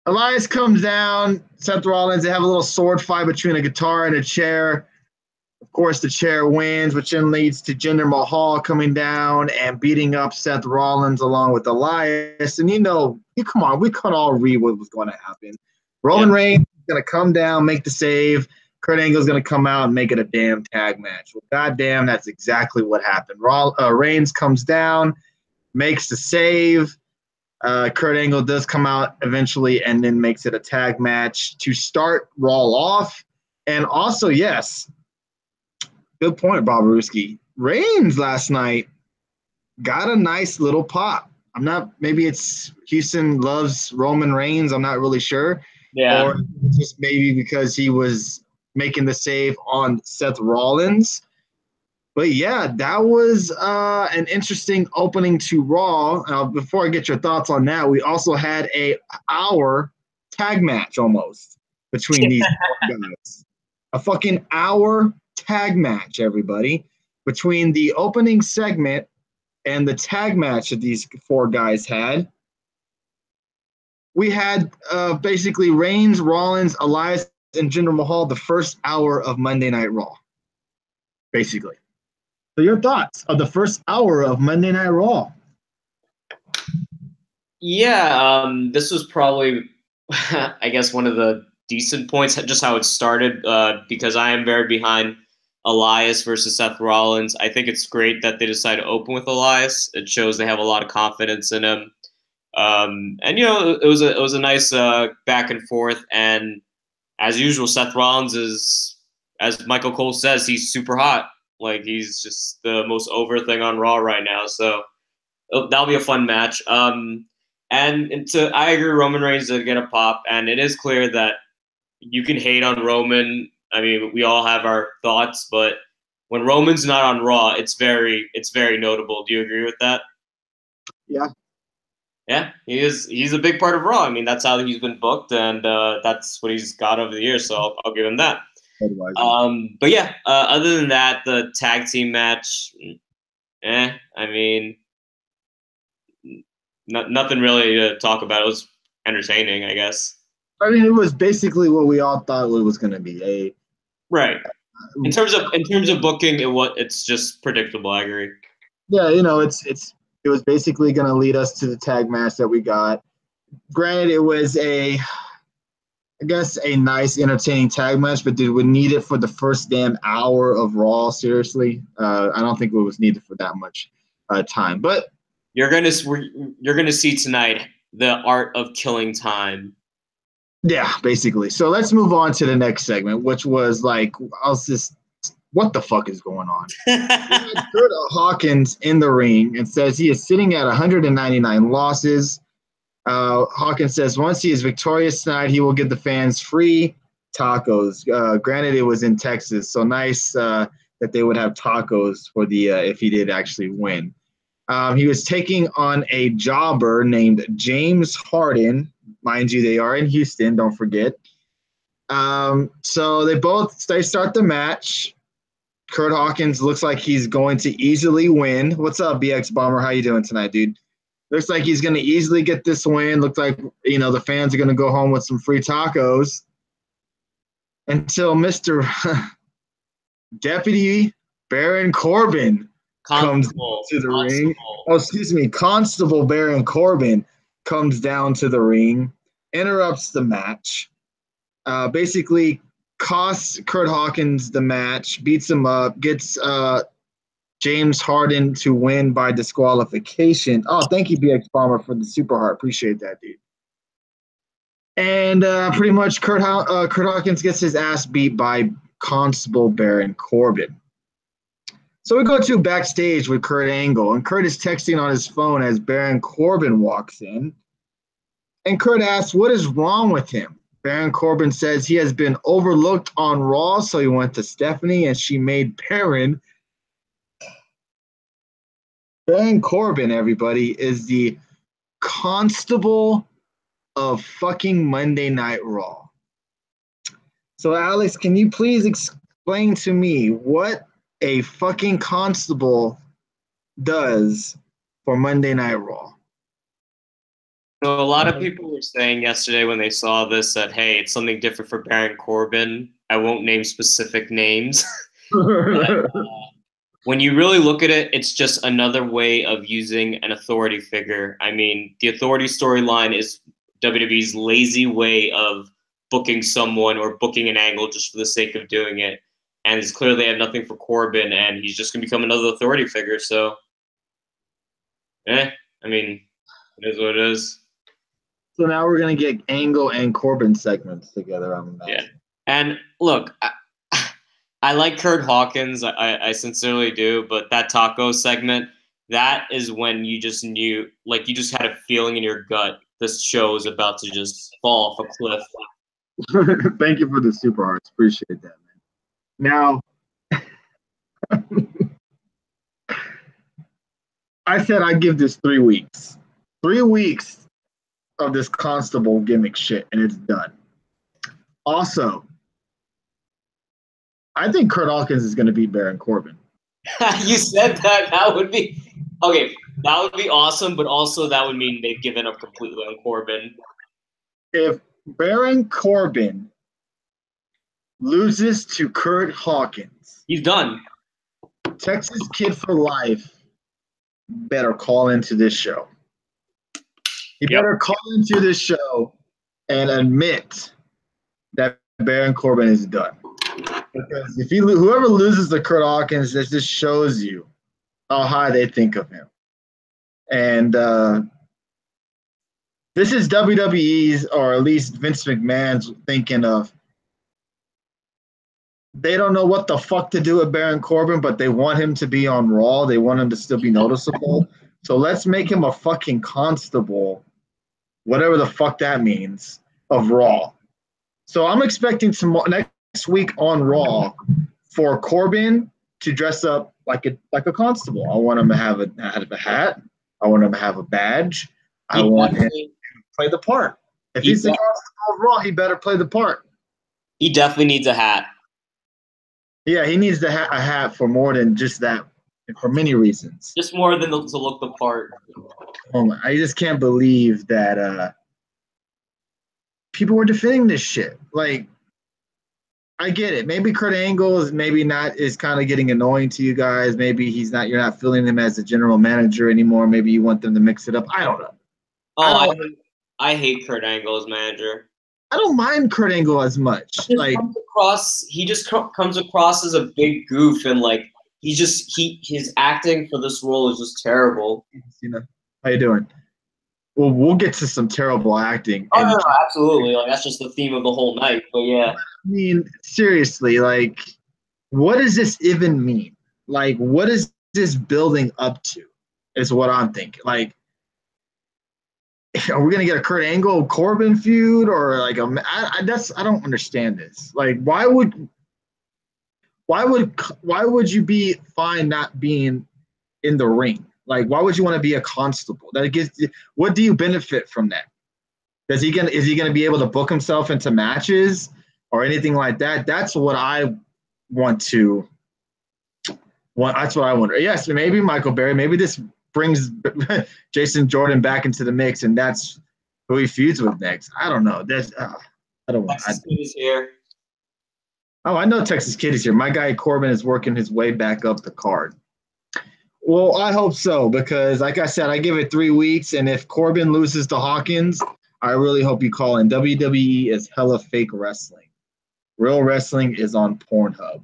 Elias comes down. Seth Rollins. They have a little sword fight between a guitar and a chair. Of course, the chair wins, which then leads to Jinder Mahal coming down and beating up Seth Rollins along with Elias. And come on, we could all read what was going to happen. Roman Reigns is going to come down, make the save. Kurt Angle's going to come out and make it a damn tag match. Well, goddamn, that's exactly what happened. Reigns comes down, makes the save. Kurt Angle does come out eventually and then makes it a tag match to start Raw off. And also, yes, good point, Bob Ruski. Reigns last night got a nice little pop. Maybe it's Houston loves Roman Reigns. I'm not really sure. Yeah. Or just maybe because he was making the save on Seth Rollins. But yeah, that was an interesting opening to Raw. Before I get your thoughts on that, we also had a hour tag match almost between these guys. A fucking hour tag match, everybody, between the opening segment and the tag match that these four guys had. We had basically Reigns, Rollins, Elias, and Jinder Mahal the first hour of Monday Night Raw, basically. So your thoughts of the first hour of Monday Night Raw? Yeah, this was probably, I guess, one of the decent points, just how it started, because I am very behind Elias versus Seth Rollins. I think it's great that they decided to open with Elias. It shows they have a lot of confidence in him. And it was a nice back and forth. And as usual, Seth Rollins is, as Michael Cole says, he's super hot. Like, he's just the most over thing on Raw right now. So that'll be a fun match. I agree, Roman Reigns did get a pop, and it is clear that you can hate on Roman. I mean, we all have our thoughts, but when Roman's not on Raw, it's very notable. Do you agree with that? Yeah. Yeah, he's a big part of Raw. I mean, that's how he's been booked, and that's what he's got over the years. So I'll give him that. But yeah, other than that, the tag team match, I mean, nothing really to talk about. It was entertaining, I guess. I mean, it was basically what we all thought it was going to be. Right. In terms of booking, it's just predictable. I agree. Yeah, it was basically going to lead us to the tag match that we got. Granted, it was I guess a nice, entertaining tag match, but did we need it for the first damn hour of Raw? Seriously, I don't think it was needed for that much time. But you're gonna see tonight the art of killing time. Yeah, basically. So let's move on to the next segment, which was like, what the fuck is going on? Kurt Hawkins in the ring and says he is sitting at 199 losses. Hawkins says once he is victorious tonight, he will give the fans free tacos. Granted, it was in Texas, so nice that they would have tacos for the if he did actually win. He was taking on a jobber named James Harden. Mind you, they are in Houston, don't forget. So they start the match. Kurt Hawkins looks like he's going to easily win. What's up, BX Bomber? How you doing tonight, dude? Looks like he's going to easily get this win. Looks like, the fans are going to go home with some free tacos. Until Mr. Deputy Baron Corbin comes to the ring. Oh, excuse me. Constable Baron Corbin comes down to the ring, interrupts the match, basically costs Kurt Hawkins the match, beats him up, gets James Harden to win by disqualification. Oh, thank you, BX Bomber, for the super heart. Appreciate that, dude. And pretty much Kurt Hawkins gets his ass beat by Constable Baron Corbin. So we go to backstage with Kurt Angle, and Kurt is texting on his phone as Baron Corbin walks in. And Kurt asks, what is wrong with him? Baron Corbin says he has been overlooked on Raw, so he went to Stephanie, and she made Baron. Baron Corbin, everybody, is the constable of fucking Monday Night Raw. So, Alex, can you please explain to me what a fucking constable does for Monday Night Raw? So a lot of people were saying yesterday when they saw this that, hey, it's something different for Baron Corbin. I won't name specific names. But, when you really look at it, it's just another way of using an authority figure. I mean, the authority storyline is WWE's lazy way of booking someone or booking an angle just for the sake of doing it. And it's clear they have nothing for Corbin, and he's just going to become another authority figure. So, I mean, it is what it is. So now we're going to get Angle and Corbin segments together. Yeah. And look, I like Kurt Hawkins. I sincerely do. But that taco segment, that is when you just knew, like, you just had a feeling in your gut this show is about to just fall off a cliff. Thank you for the super hearts. Appreciate that, man. Now, I said I'd give this 3 weeks. 3 weeks of this constable gimmick shit, and it's done. Also, I think Kurt Hawkins is going to beat Baron Corbin. You said that. That would be okay. That would be awesome, but also that would mean they've given up completely on Corbin. If Baron Corbin loses to Kurt Hawkins, he's done. Texas Kid for Life better call into this show. He better call into this show and admit that Baron Corbin is done. Because if whoever loses to Kurt Hawkins, that just shows you how high they think of him. And this is WWE's, or at least Vince McMahon's, thinking of. They don't know what the fuck to do with Baron Corbin, but they want him to be on Raw. They want him to still be noticeable. So let's make him a fucking constable, whatever the fuck that means, of Raw. So I'm expecting some next week on Raw for Corbin to dress up like a constable. I want him to have a hat. I want him to have a badge. I want him to play the part. If he's the constable of Raw, he better play the part. He definitely needs a hat. Yeah, he needs a hat for more than just that, for many reasons. Just more than to look the part. I just can't believe that people were defending this shit. Like, I get it. Maybe Kurt Angle is kind of getting annoying to you guys. Maybe you're not feeling him as a general manager anymore. Maybe you want them to mix it up. I don't know. I hate Kurt Angle as manager. I don't mind Kurt Angle as much. He just comes across as a big goof, and like his acting for this role is just terrible. How you doing? Well, we'll get to some terrible acting. Oh, no, absolutely. Like, that's just the theme of the whole night. But yeah. I mean, seriously, like, what does this even mean? Like, what is this building up to? Is what I'm thinking. Like, are we gonna get a Kurt Angle Corbin feud, or like I don't understand this. Like, why would you be fine not being in the ring? Like, why would you want to be a constable? What do you benefit from that? Is he gonna be able to book himself into matches or anything like that? That's what I want to. That's what I wonder. Yes, maybe Michael Berry. Maybe this brings Jason Jordan back into the mix, and that's who he feuds with next. I don't know. I don't want. Texas Kid is here. Oh, I know Texas Kid is here. My guy Corbin is working his way back up the card. Well, I hope so, because like I said, I give it 3 weeks, and if Corbin loses to Hawkins, I really hope you call in. WWE is hella fake wrestling. Real wrestling is on Pornhub.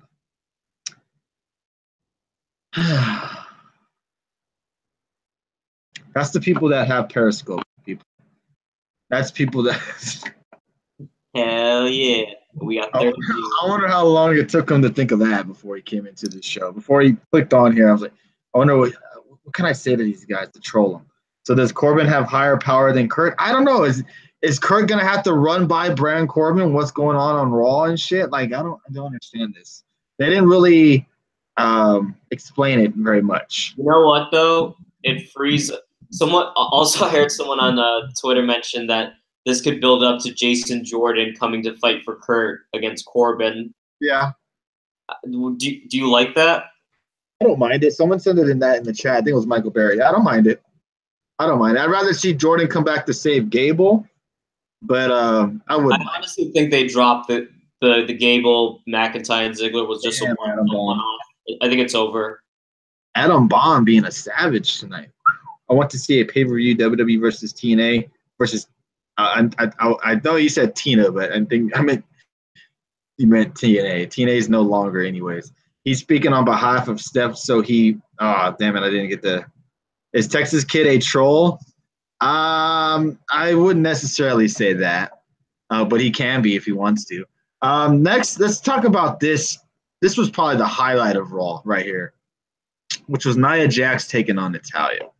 That's the people that have Periscope, people. That's people that. Hell yeah. We got 30 I wonder how long it took him to think of that before he came into the show. Before he clicked on here, I was like, I wonder what can I say to these guys to troll them. So does Corbin have higher power than Kurt? I don't know. Is Kurt gonna have to run by Baron Corbin? What's going on Raw and shit? Like, I don't understand this. They didn't really explain it very much. You know what though? It frees. I heard someone on Twitter mention that this could build up to Jason Jordan coming to fight for Kurt against Corbin. Yeah. Do you like that? I don't mind it. Someone sent it in the chat. I think it was Michael Berry. I don't mind it. I don't mind. I'd rather see Jordan come back to save Gable, but I wouldn't I mind. honestly think they dropped the Gable, McIntyre, and Ziggler was just Damn, a one-off. I think it's over. Adam Bomb being a savage tonight. I want to see a pay-per-view WWE versus TNA versus. I know you said Tina, but I meant you meant TNA. TNA is no longer, anyways. He's speaking on behalf of Steph, so he. Oh, damn it! I didn't get the. Is Texas Kid a troll? I wouldn't necessarily say that, but he can be if he wants to. Next, let's talk about this. This was probably the highlight of Raw right here, which was Nia Jax taking on Natalya.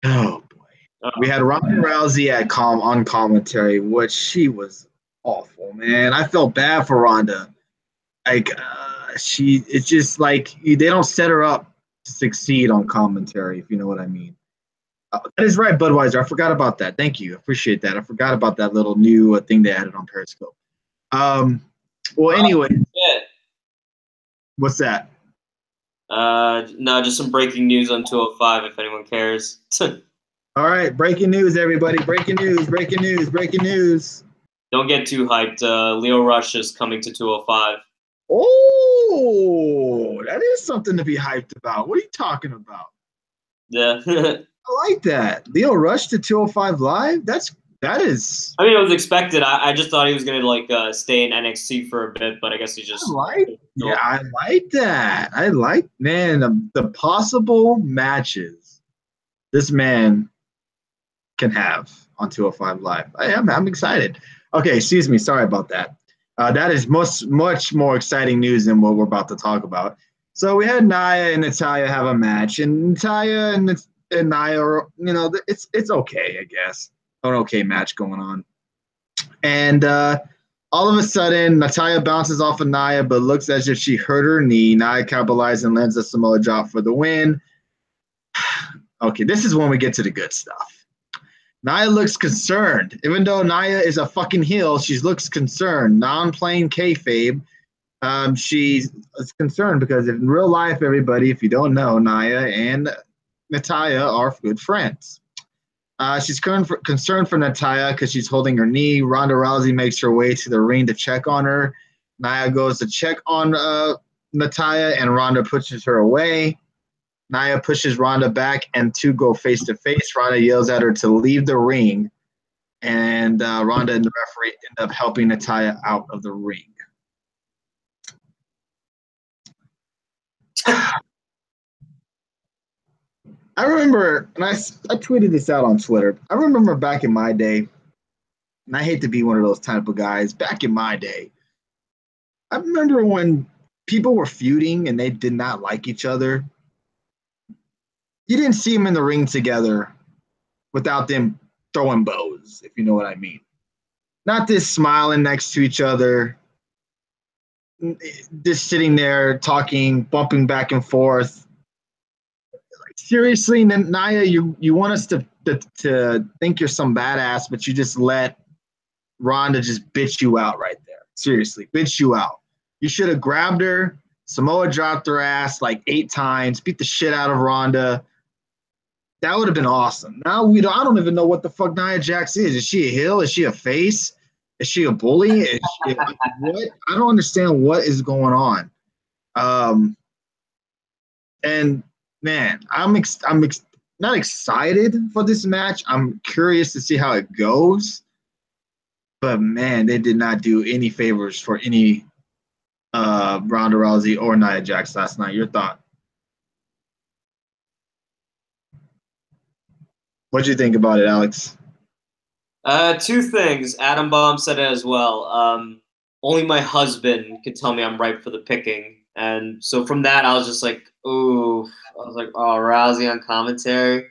Oh boy, we had Ronda Rousey on commentary, which she was awful, man. I felt bad for Ronda. Like it's just like they don't set her up to succeed on commentary, if you know what I mean. That is right, Budweiser. I forgot about that. Thank you. Appreciate that. I forgot about that little new thing they added on Periscope. Well, anyway. What's that? No, just some breaking news on 205 if anyone cares. All right, breaking news, everybody. Breaking news, breaking news, breaking news. Don't get too hyped. Lio Rush is coming to 205. Oh, that is something to be hyped about. What are you talking about? Yeah. I like that. Lio Rush to 205 Live? That is. I mean, it was expected. I just thought he was gonna stay in NXT for a bit, but I guess he just. I like that. Man, the possible matches this man can have on 205 Live. I'm excited. Okay, excuse me. Sorry about that. That is much more exciting news than what we're about to talk about. So we had Nia and Natalya have a match, and Natalya and Nia, it's okay, I guess. An okay match going on. And all of a sudden, Natalya bounces off of Nia, but looks as if she hurt her knee. Nia capitalizes and lands a Samoa drop for the win. Okay, this is when we get to the good stuff. Nia looks concerned. Even though Nia is a fucking heel, she looks concerned. Non-playing kayfabe. She's concerned because in real life, everybody, if you don't know, Nia and Natalya are good friends. She's concerned for Natalya because she's holding her knee. Ronda Rousey makes her way to the ring to check on her. Nia goes to check on Natalya, and Ronda pushes her away. Nia pushes Ronda back, and two go face-to-face. Ronda yells at her to leave the ring, and Ronda and the referee end up helping Natalya out of the ring. I remember, and I tweeted this out on Twitter. I remember back in my day, and I hate to be one of those type of guys, back in my day, I remember when people were feuding and they did not like each other. You didn't see them in the ring together without them throwing bows, if you know what I mean. Not this smiling next to each other, just sitting there talking, bumping back and forth. Seriously, Nia, you want us to think you're some badass, but you just let Ronda just bitch you out right there. Seriously, bitch you out. You should have grabbed her. Samoa dropped her ass like 8 times, beat the shit out of Ronda. That would have been awesome. Now I don't even know what the fuck Nia Jax is. Is she a heel? Is she a face? Is she a bully? What? I don't understand what is going on. And man, I'm not excited for this match. I'm curious to see how it goes. But man, they did not do any favors for any Ronda Rousey or Nia Jax last night. Your thought? What do you think about it, Alex? 2 things. Adam Bomb said it as well. Only my husband could tell me I'm ripe for the picking. And so from that, I was just like, ooh. I was like, oh, Rousey on commentary.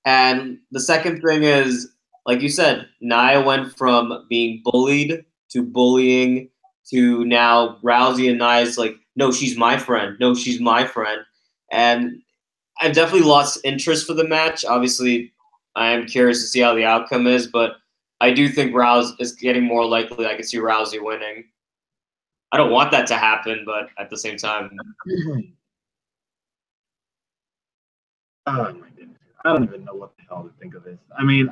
And the second thing is, like you said, Nia went from being bullied to bullying to now Rousey and Nia's like, no, she's my friend. No, she's my friend. And I've definitely lost interest for the match. Obviously, I am curious to see how the outcome is, but I do think Rousey is getting more likely. I can see Rousey winning. I don't want that to happen, but at the same time. Oh my goodness. I don't even know what the hell to think of this. I mean,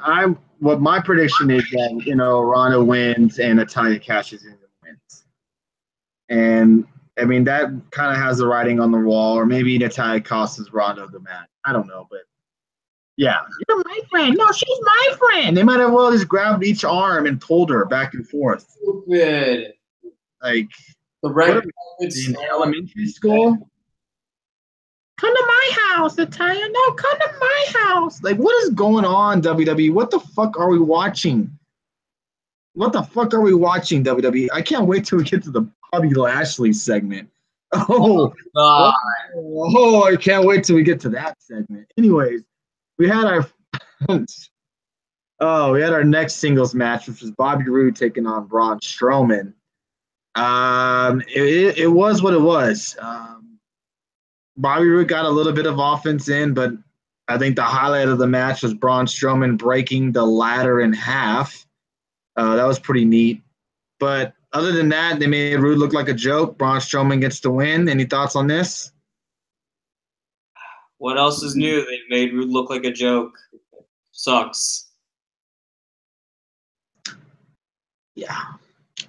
what my prediction is that Ronda wins and Natalya cashes in and wins, and I mean that kind of has the writing on the wall, or maybe Natalya costs Ronda the match. I don't know, but yeah, you're my friend. No, she's my friend. They might have well just grabbed each arm and pulled her back and forth. Stupid. Like The red in elementary school. Come to my house, Natalya. No, come to my house. Like, what is going on, WWE? What the fuck are we watching? What the fuck are we watching, WWE? I can't wait till we get to the Bobby Lashley segment. Oh, I can't wait till we get to that segment. Anyways, we had our next singles match, which was Bobby Roode taking on Braun Strowman. It was what it was. Bobby Roode got a little bit of offense in, but I think the highlight of the match was Braun Strowman breaking the ladder in half. That was pretty neat. But other than that, they made Roode look like a joke. Braun Strowman gets the win. Any thoughts on this? What else is new? They made Roode look like a joke. Sucks. Yeah.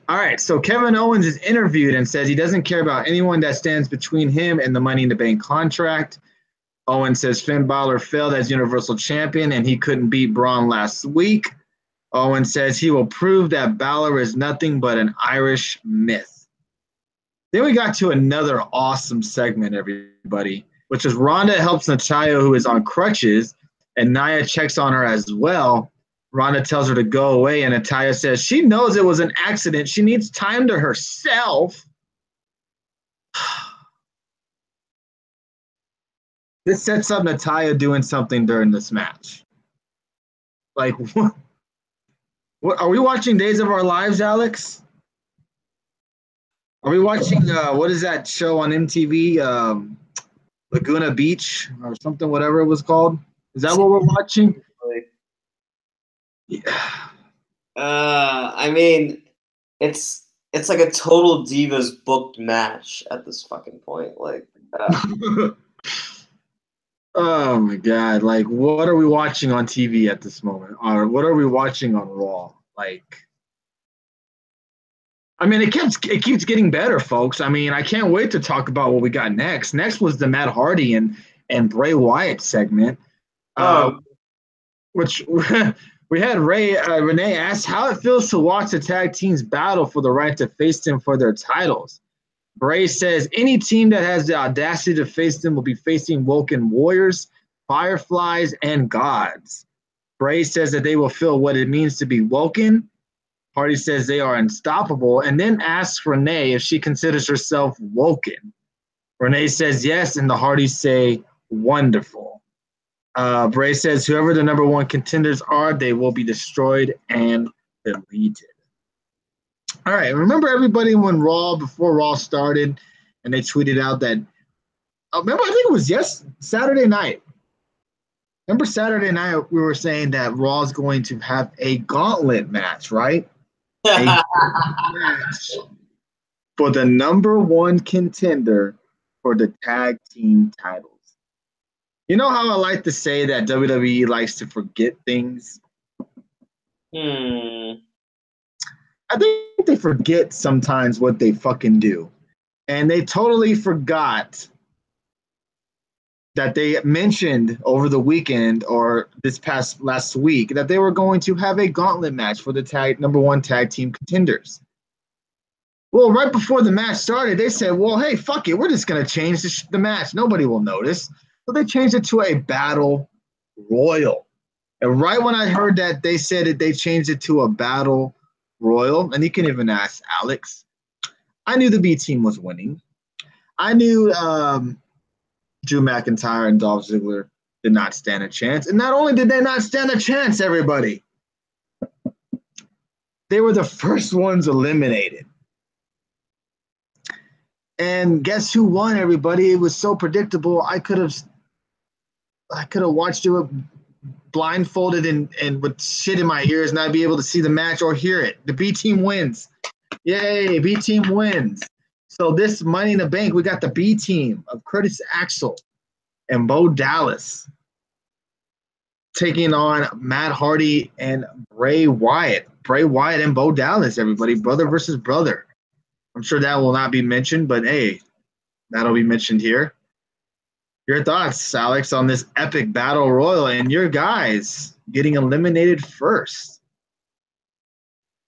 All right, so Kevin Owens is interviewed and says he doesn't care about anyone that stands between him and the Money in the Bank contract. Owens says Finn Balor failed as Universal Champion and he couldn't beat Braun last week. Owens says he will prove that Balor is nothing but an Irish myth. Then we got to another awesome segment, everybody, which is Ronda helps Natalya, who is on crutches, and Nia checks on her as well. Ronda tells her to go away, and Natalya says she knows it was an accident. She needs time to herself. This sets up Natalya doing something during this match. Like, what are we watching Days of Our Lives, Alex? Are we watching, what is that show on MTV? Laguna Beach or something, whatever it was called? Is that what we're watching? Yeah. I mean, it's like a total divas booked match at this fucking point. Like, oh my god! Like, what are we watching on TV at this moment, or what are we watching on Raw? Like, I mean, it keeps getting better, folks. I mean, I can't wait to talk about what we got next. Next was the Matt Hardy and Bray Wyatt segment, which. We had Renee ask how it feels to watch the tag teams battle for the right to face them for their titles. Bray says any team that has the audacity to face them will be facing Woken Warriors, Fireflies, and Gods. Bray says that they will feel what it means to be woken. Hardy says they are unstoppable, and then asks Renee if she considers herself woken. Renee says yes, and the Hardys say wonderful. Bray says whoever the number one contenders are, they will be destroyed and deleted. All right, remember everybody when before Raw started, and they tweeted out that, remember, I think it was Saturday night. Remember Saturday night we were saying that Raw's going to have a gauntlet match, right? A match for the number one contender for the tag team titles. You know how I like to say that WWE likes to forget things? I think they forget sometimes what they fucking do. And they totally forgot that they mentioned over the weekend or last week that they were going to have a gauntlet match for the number one tag team contenders. Well, right before the match started, they said, well, hey, fuck it. We're just going to change the match. Nobody will notice. So they changed it to a battle royal. And right when I heard that they said it, they changed it to a battle royal. And you can even ask Alex. I knew the B team was winning. I knew Drew McIntyre and Dolph Ziggler did not stand a chance. And not only did they not stand a chance, everybody, they were the first ones eliminated. And guess who won, everybody? It was so predictable. I could have watched it blindfolded and with shit in my ears, not be able to see the match or hear it. The B team wins. Yay, B team wins. So this Money in the Bank, we got the B team of Curtis Axel and Bo Dallas taking on Matt Hardy and Bray Wyatt. Bray Wyatt and Bo Dallas, everybody. Brother versus brother. I'm sure that will not be mentioned, but hey, that'll be mentioned here. Your thoughts, Alex, on this epic battle royal and your guys getting eliminated first?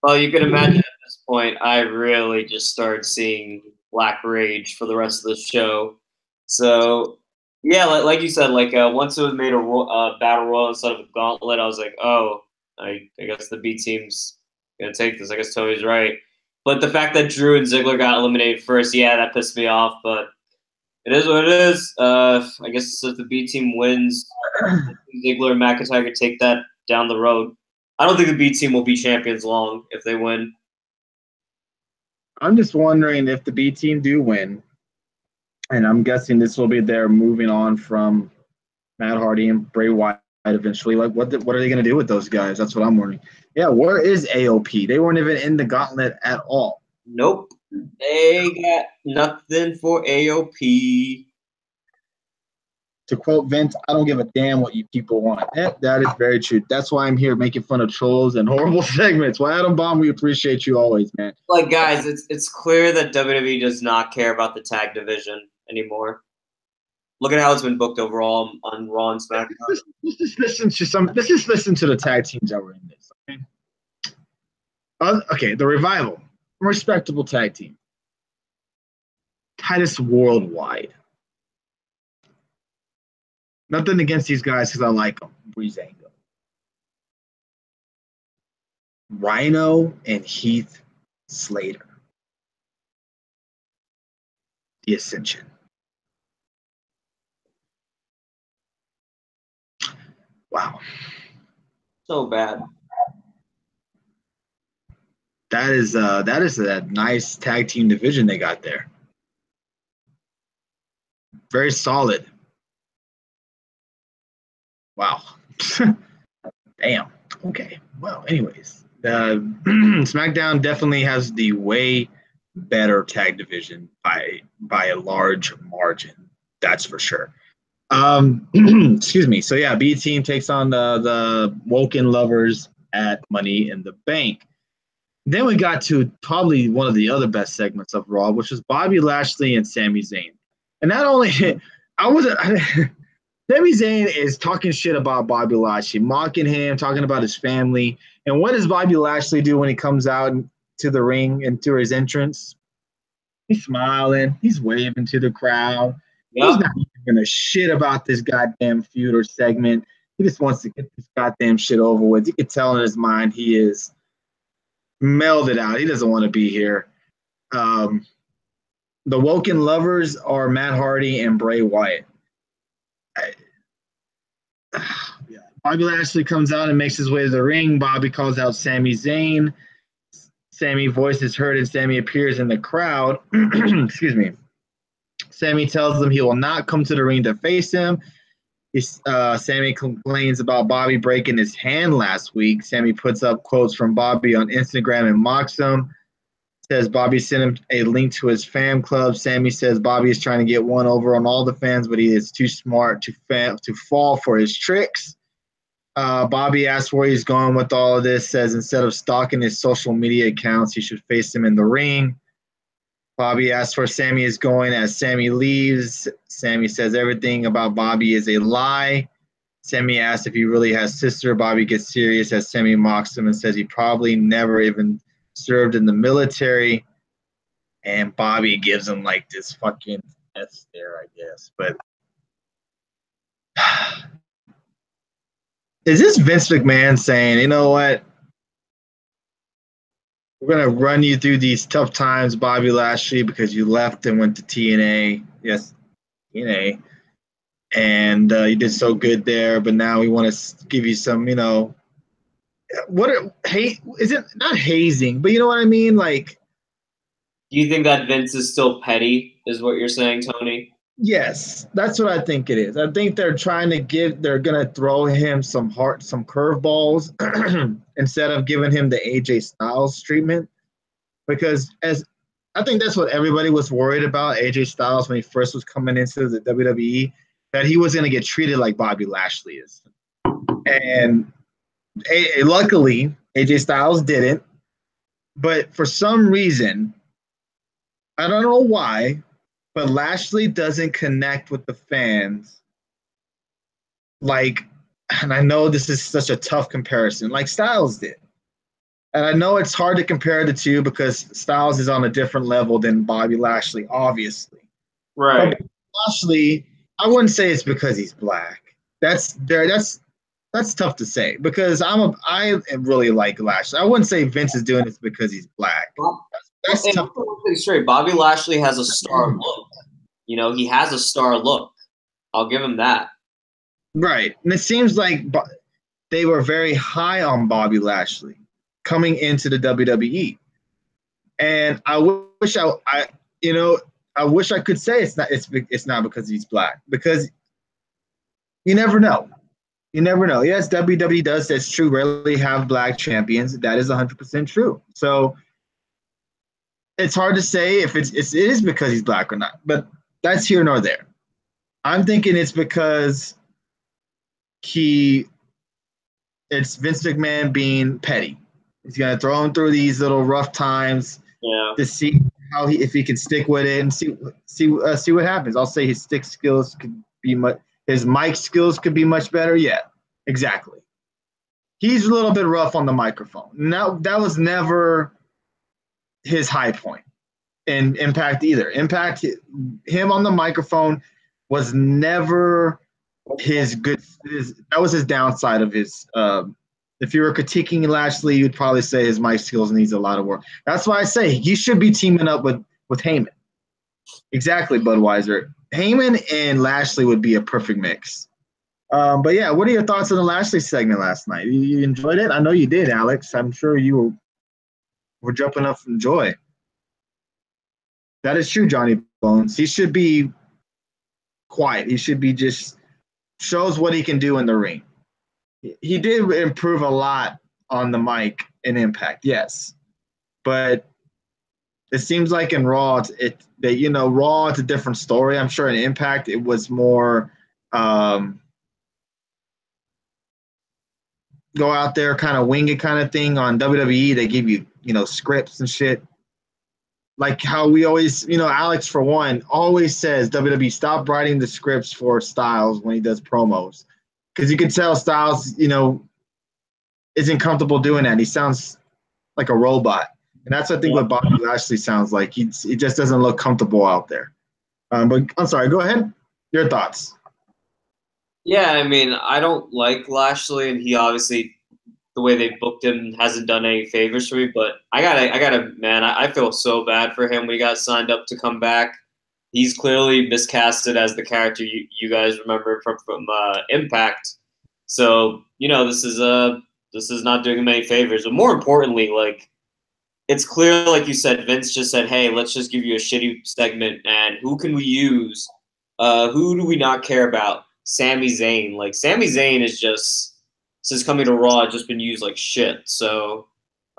Well, you can imagine at this point, I really just started seeing Black Rage for the rest of the show. So, yeah, like you said, once it was made a battle royal instead of a gauntlet, I was like, oh, I guess the B team's gonna take this. I guess Tony's right. But the fact that Drew and Ziggler got eliminated first, yeah, that pissed me off. But it is what it is. I guess if the B team wins, Ziggler and McIntyre could take that down the road. I don't think the B team will be champions long if they win. I'm just wondering if the B team do win, and I'm guessing this will be their moving on from Matt Hardy and Bray Wyatt eventually. Like, what are they going to do with those guys? That's what I'm wondering. Yeah, where is AOP? They weren't even in the gauntlet at all. Nope. They got nothing for AOP. To quote Vince, I don't give a damn what you people want. That is very true. That's why I'm here making fun of trolls and horrible segments. Well, Adam Bomb, we appreciate you always, man. Like, guys, it's clear that WWE does not care about the tag division anymore. Look at how it's been booked overall on Raw and SmackDown. Let's just listen to the tag teams that were in this. Okay, the Revival, a respectable tag team. Titus Worldwide. Nothing against these guys because I like them. Breezango. Rhino and Heath Slater. The Ascension. Wow. So bad. That is a nice tag team division they got there. Very solid. Wow. Damn. Okay. Well, anyways, SmackDown definitely has the way better tag division by a large margin. That's for sure. Excuse me. So yeah, B team takes on the Woken Lovers at Money in the Bank. Then we got to probably one of the other best segments of Raw, which was Bobby Lashley and Sami Zayn. And not only Sami Zayn is talking shit about Bobby Lashley, mocking him, talking about his family. And what does Bobby Lashley do when he comes out to the ring and to his entrance? He's smiling. He's waving to the crowd. Yep. He's not giving a shit about this goddamn feud or segment. He just wants to get this goddamn shit over with. You can tell in his mind he is melded out. He doesn't want to be here. The Woken Lovers are Matt Hardy and Bray Wyatt. Yeah. Bobby Lashley comes out and makes his way to the ring. Bobby calls out Sami Zayn. Sami's voice is heard and Sami appears in the crowd. Excuse me. Sami tells him he will not come to the ring to face him. Sami complains about Bobby breaking his hand last week. Sami puts up quotes from Bobby on Instagram and mocks him. Says Bobby sent him a link to his fan club. Sami says Bobby is trying to get one over on all the fans, but he is too smart to fall for his tricks. Bobby asks where he's going with all of this, says instead of stalking his social media accounts, he should face him in the ring. Bobby asks where Sami is going as Sami leaves. Sami says everything about Bobby is a lie. Sami asks if he really has a sister. Bobby gets serious as Sami mocks him and says he probably never even served in the military. And Bobby gives him like this fucking death stare, I guess. But is this Vince McMahon saying, you know what? We're going to run you through these tough times, Bobby Lashley, because you left and went to TNA. Yes, TNA. And you did so good there, but now we want to give you some, is it not hazing, but you know what I mean? Like, do you think that Vince is still petty, is what you're saying, Tony? Yes, that's what I think it is. I think they're going to throw him some curveballs instead of giving him the AJ Styles treatment. Because I think that's what everybody was worried about, AJ Styles, when he first was coming into the WWE, that he was going to get treated like Bobby Lashley is. And luckily, AJ Styles didn't. But for some reason, I don't know why, but Lashley doesn't connect with the fans like, and I know this is such a tough comparison, like Styles did. And I know it's hard to compare the two because Styles is on a different level than Bobby Lashley, obviously. Right. But Lashley, I wouldn't say it's because he's black. That's tough to say because I really like Lashley. I wouldn't say Vince is doing this because he's black. That's tough. Straight. Bobby Lashley has a star look. You know, he has a star look. I'll give him that. Right. And it seems like they were very high on Bobby Lashley coming into the WWE. And I wish I wish I could say it's not because he's black, because you never know. You never know. Yes, WWE does. That's true. Rarely have black champions. That is 100% true. So it's hard to say if it is because he's black or not. But that's here nor there. I'm thinking it's because it's Vince McMahon being petty. He's gonna throw him through these little rough times to see if he can stick with it and see what happens. I'll say his stick skills could be his mic skills could be much better. Yeah, exactly. He's a little bit rough on the microphone. Now that was never his high point in Impact either. Impact, him on the microphone was never that was his downside of his. If you were critiquing Lashley, you'd probably say his mic skills needs a lot of work. That's why I say he should be teaming up with Heyman. Exactly, Budweiser. Heyman and Lashley would be a perfect mix. But yeah, what are your thoughts on the Lashley segment last night? You enjoyed it? I know you did, Alex. I'm sure you were jumping up from joy. That is true, Johnny Bones. He should be quiet. He should be just shows what he can do in the ring. He did improve a lot on the mic in Impact, yes. But it seems like in Raw, Raw it's a different story. I'm sure in Impact it was more go out there, kind of wing it kind of thing. On WWE, they give you, scripts and shit. Like how we always, Alex, for one, always says WWE, stop writing the scripts for Styles when he does promos. Because you can tell Styles, isn't comfortable doing that. He sounds like a robot. And that's, I think, what Bobby Lashley sounds like. He just doesn't look comfortable out there. But I'm sorry, go ahead. Your thoughts. Yeah, I mean, I don't like Lashley, and he obviously, the way they booked him hasn't done any favors for me. But I feel so bad for him when he got signed up to come back. He's clearly miscasted as the character you guys remember from Impact. So this is not doing him any favors. But more importantly, it's clear, like you said, Vince just said, "Hey, let's just give you a shitty segment, and who can we use? Who do we not care about? Sami Zayn. Like Sami Zayn is just since coming to Raw, just been used like shit. So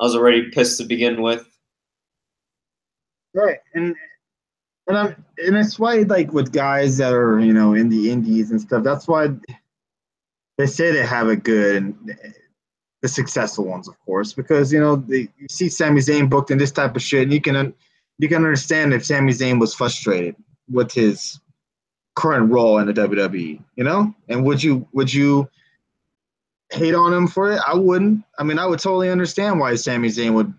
I was already pissed to begin with. Right, and it's why, like, with guys that are in the indies and stuff, that's why they say they have it good, and the successful ones, of course, because you see Sami Zayn booked in this type of shit, and you can understand if Sami Zayn was frustrated with his current role in the WWE, and would you hate on him for it? I wouldn't. I mean, I would totally understand why Sami Zayn would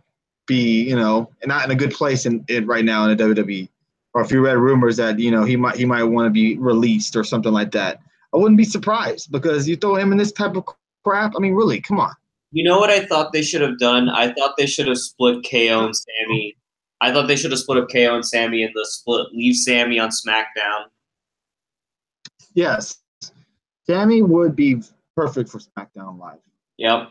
be not in a good place in right now in the WWE. Or if you read rumors that he might want to be released or something like that, I wouldn't be surprised, because you throw him in this type of crap. I mean, really, come on. You know what I thought they should have done? I thought they should have split KO and Sami. I thought they should have split up KO and Sami in the split. Leave Sami on SmackDown. Yes, Sami would be perfect for SmackDown Live. Yep.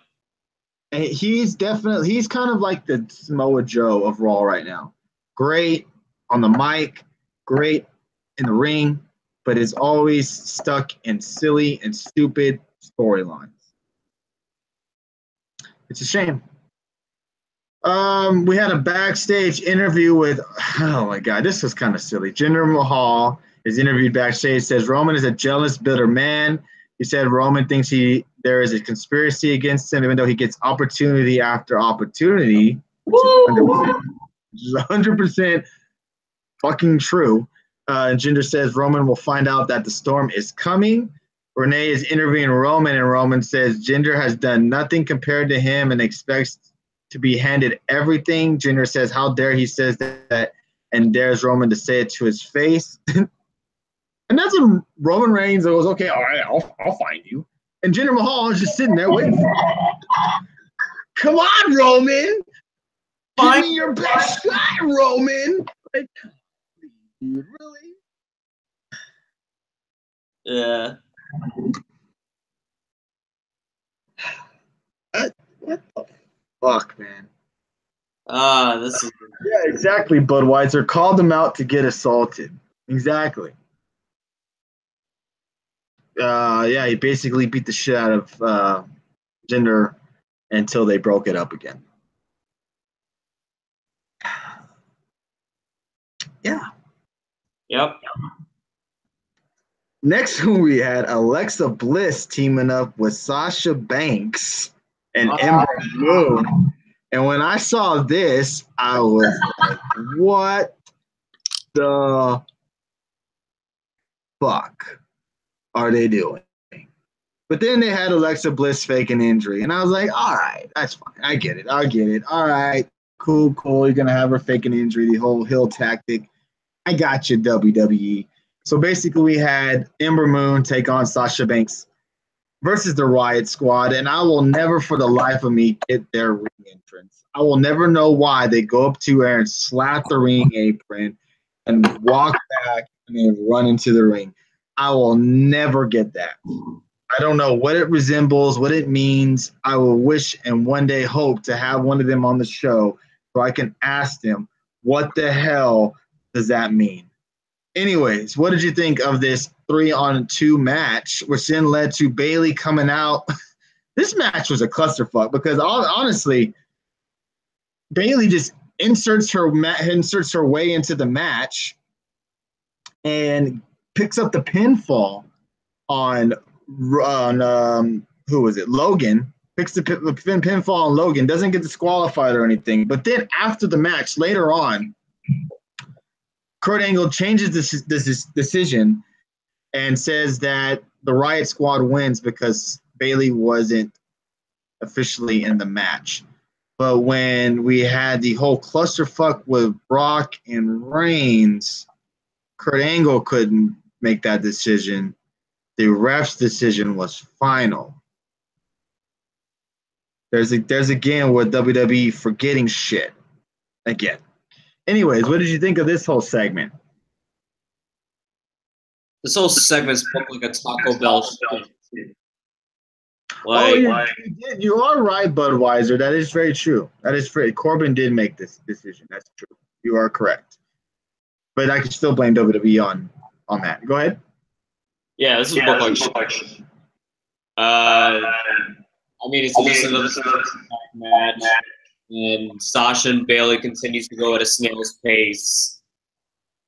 And he's kind of like the Samoa Joe of Raw right now. Great on the mic, great in the ring, but is always stuck in silly and stupid storylines. It's a shame. We had a backstage interview with, oh my God, this was kind of silly. Jinder Mahal is interviewed backstage, says Roman is a jealous, bitter man. He said Roman thinks he there is a conspiracy against him, even though he gets opportunity after opportunity, which is 100% fucking true. And Jinder says Roman will find out that the storm is coming. Renee is interviewing Roman, and Roman says Jinder has done nothing compared to him and expects to be handed everything. Jinder says, how dare he says that, and dares Roman to say it to his face. And that's when Roman Reigns goes, okay, all right, I'll find you. And Jinder Mahal is just sitting there waiting for him. Come on, Roman. Give me your best shot, Roman. Like, dude, really? Yeah. What the fuck, man? This is. Yeah, exactly, Budweiser. Called him out to get assaulted. Exactly. Yeah, he basically beat the shit out of Jinder until they broke it up again. Yeah. Yep. Next one, we had Alexa Bliss teaming up with Sasha Banks and Ember Moon. And when I saw this, I was like, what the fuck are they doing? But then they had Alexa Bliss fake an injury. And I was like, all right, that's fine. I get it. All right, cool. You're going to have her fake an injury, the whole heel tactic. I got you, WWE. So basically we had Ember Moon take on Sasha Banks versus the Riot Squad, and I will never for the life of me get their ring entrance. I will never know why they go up to her and slap the ring apron and walk back and then run into the ring. I will never get that. I don't know what it resembles, what it means. I will wish and one day hope to have one of them on the show so I can ask them, what the hell does that mean? Anyways, what did you think of this 3-on-2 match, which then led to Bayley coming out? This match was a clusterfuck because honestly, Bayley just inserts her way into the match and picks up the pinfall on who was it? Logan. Picks the pinfall on Logan. Doesn't get disqualified or anything. But then after the match, later on, Kurt Angle changes this decision and says that the Riot Squad wins because Bayley wasn't officially in the match. But when we had the whole clusterfuck with Brock and Reigns, Kurt Angle couldn't make that decision. The ref's decision was final. There's again with WWE forgetting shit again. Anyways, what did you think of this whole segment? This whole segment's like a Taco Bell show. You are right, Budweiser. That is very true. That is very. Corbin did make this decision. That's true. You are correct. But I can still blame WWE on that. Go ahead. Yeah, this is like shit. I mean, it's just another match. And Sasha and Bayley continues to go at a snail's pace.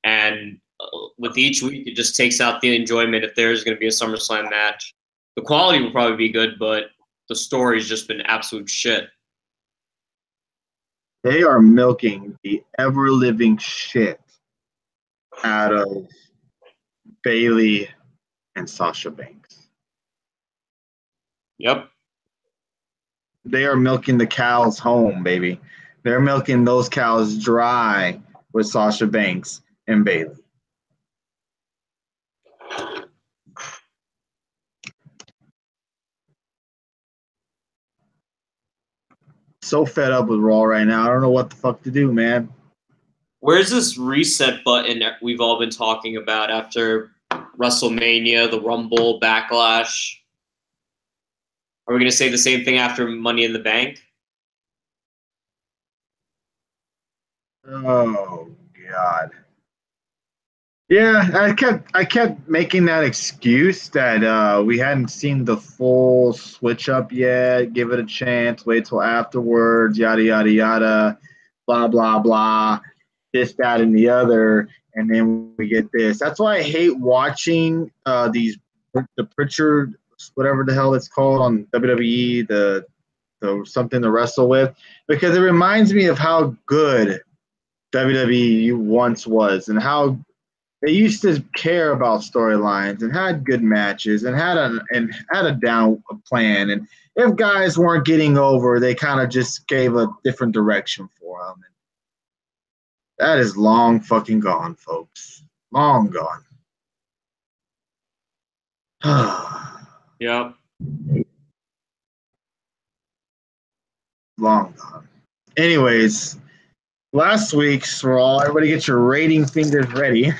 And with each week, it just takes out the enjoyment if there's going to be a SummerSlam match. The quality will probably be good, but the story's just been absolute shit. They are milking the ever-living shit out of Bayley and Sasha Banks. Yep. They are milking the cows home, baby. They're milking those cows dry with Sasha Banks and Bayley. So fed up with Raw right now. I don't know what the fuck to do, man. Where's this reset button that we've all been talking about after WrestleMania, the Rumble, Backlash? Are we going to say the same thing after Money in the Bank? Oh, God. Yeah, I kept making that excuse that we hadn't seen the full switch up yet. Give it a chance. Wait till afterwards. Yada yada yada. Blah blah blah. This, that, and the other, and then we get this. That's why I hate watching the Pritchard whatever the hell it's called on WWE, the something to wrestle with, because it reminds me of how good WWE once was and how they used to care about storylines and had good matches and had a down plan. And if guys weren't getting over, they kind of just gave a different direction for them. And that is long fucking gone, folks. Long gone. Yep. Long gone. Anyways, last week's Raw, everybody get your rating fingers ready.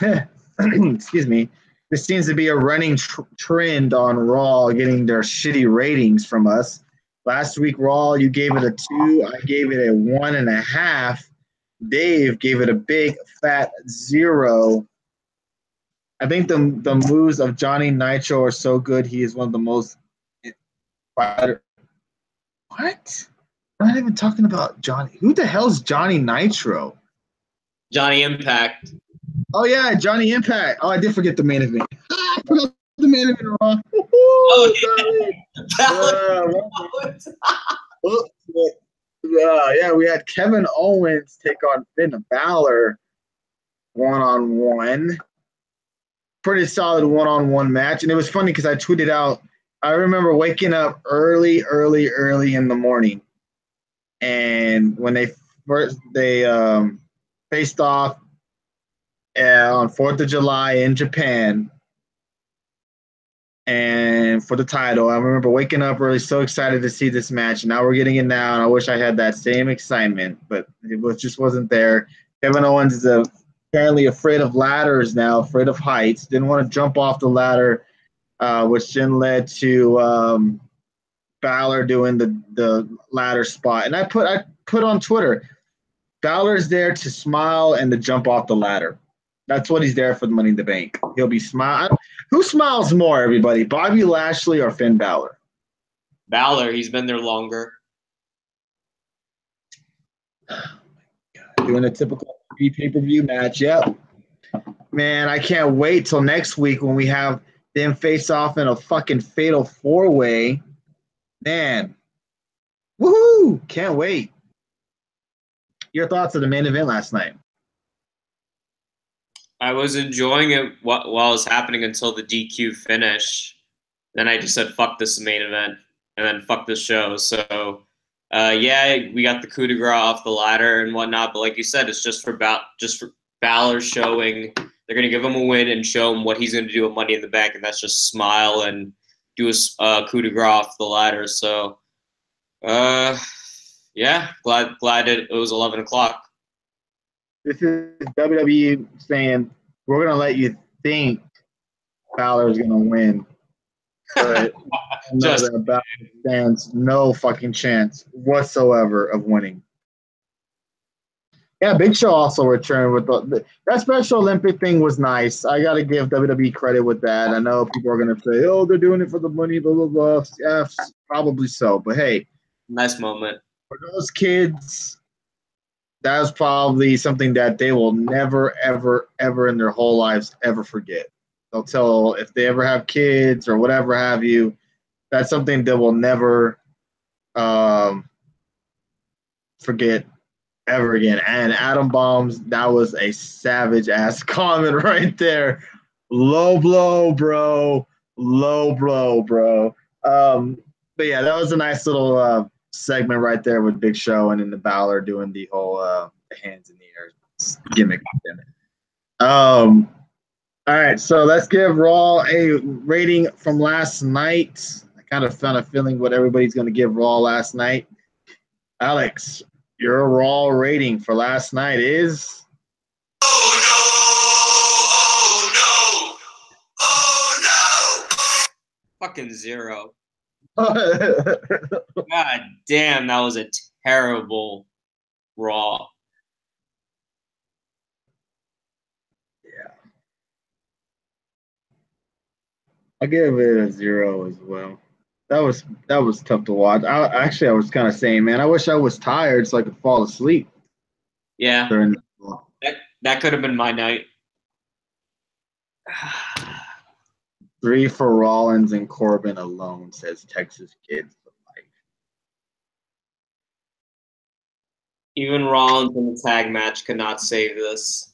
Excuse me. This seems to be a running trend on Raw getting their shitty ratings from us. Last week, Raw, you gave it a 2. I gave it a 1.5. Dave gave it a big fat 0. I think the moves of Johnny Nitro are so good. He is one of the most. What? I'm not even talking about Johnny. Who the hell's Johnny Nitro? Johnny Impact. Oh yeah, Johnny Impact. Oh, I did forget the main event. I forgot the main event. Raw. Yeah, we had Kevin Owens take on Finn Balor 1-on-1. Pretty solid 1-on-1 match, and it was funny because I tweeted out. I remember waking up early in the morning. And when they faced off on 4th of July in Japan and for the title, I remember waking up early, so excited to see this match. Now we're getting it now, and I wish I had that same excitement, but it just wasn't there. Kevin Owens is apparently afraid of ladders now, afraid of heights, didn't want to jump off the ladder, which then led to Balor doing the ladder spot. And I put on Twitter, Balor's there to smile and to jump off the ladder. That's what he's there for, the Money in the Bank. He'll be smile. Who smiles more, everybody? Bobby Lashley or Finn Balor? Balor, he's been there longer. Doing a typical pay-per-view match. Yep. Man, I can't wait till next week when we have them face off in a fucking fatal 4-way. Man, woohoo! Can't wait. Your thoughts of the main event last night? I was enjoying it while it was happening until the DQ finish. Then I just said, fuck this main event, and then fuck this show. So, yeah, we got the coup de grace off the ladder and whatnot, but like you said, it's just for Balor showing they're going to give him a win and show him what he's going to do with Money in the Bank, and that's just smile and do a coup de grace off the ladder. So, yeah, glad it was 11 o'clock. This is WWE saying, we're going to let you think Balor's going to win. But Balor stands no fucking chance whatsoever of winning. Yeah, Big Show also returned with that Special Olympic thing was nice. I got to give WWE credit with that. I know people are going to say, oh, they're doing it for the money, blah, blah, blah. Yeah, probably so. But, hey. Nice moment. For those kids, that was probably something that they will never, ever, ever in their whole lives ever forget. They'll tell if they ever have kids or whatever have you, that's something they will never forget ever again. And Adam Bombs, that was a savage-ass comment right there. Low blow, bro. Low blow, bro. But, yeah, that was a nice little segment right there with Big Show and then the Balor doing the whole hands in the air gimmick. All right, so let's give Raw a rating from last night. I kind of found a feeling what everybody's going to give Raw last night. Alex, your Raw rating for last night is? Oh no! Fucking 0. God damn, that was a terrible Raw. Yeah. I'll give it a 0 as well. That was tough to watch. I was kind of saying, man, I wish I was tired so I could fall asleep. Yeah, that could have been my night. 3 for Rollins and Corbin alone, says Texas Kids for life. Even Rollins in the tag match could not save this.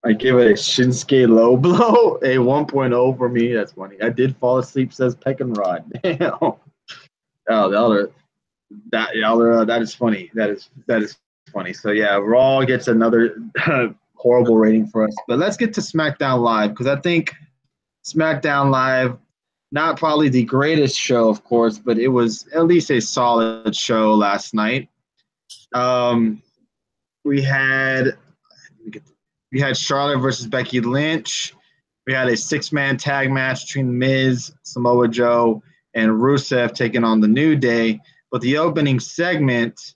I give it a Shinsuke low blow, a 1.0 for me. That's funny. I did fall asleep, says Peck and Rod. Damn. Oh, that is funny. That is funny. So yeah, Raw gets another horrible rating for us. But let's get to SmackDown Live, because I think SmackDown Live, not probably the greatest show, of course, but it was at least a solid show last night. We had Charlotte versus Becky Lynch. We had a 6-man tag match between Miz, Samoa Joe, and Rusev taking on the New Day. But the opening segment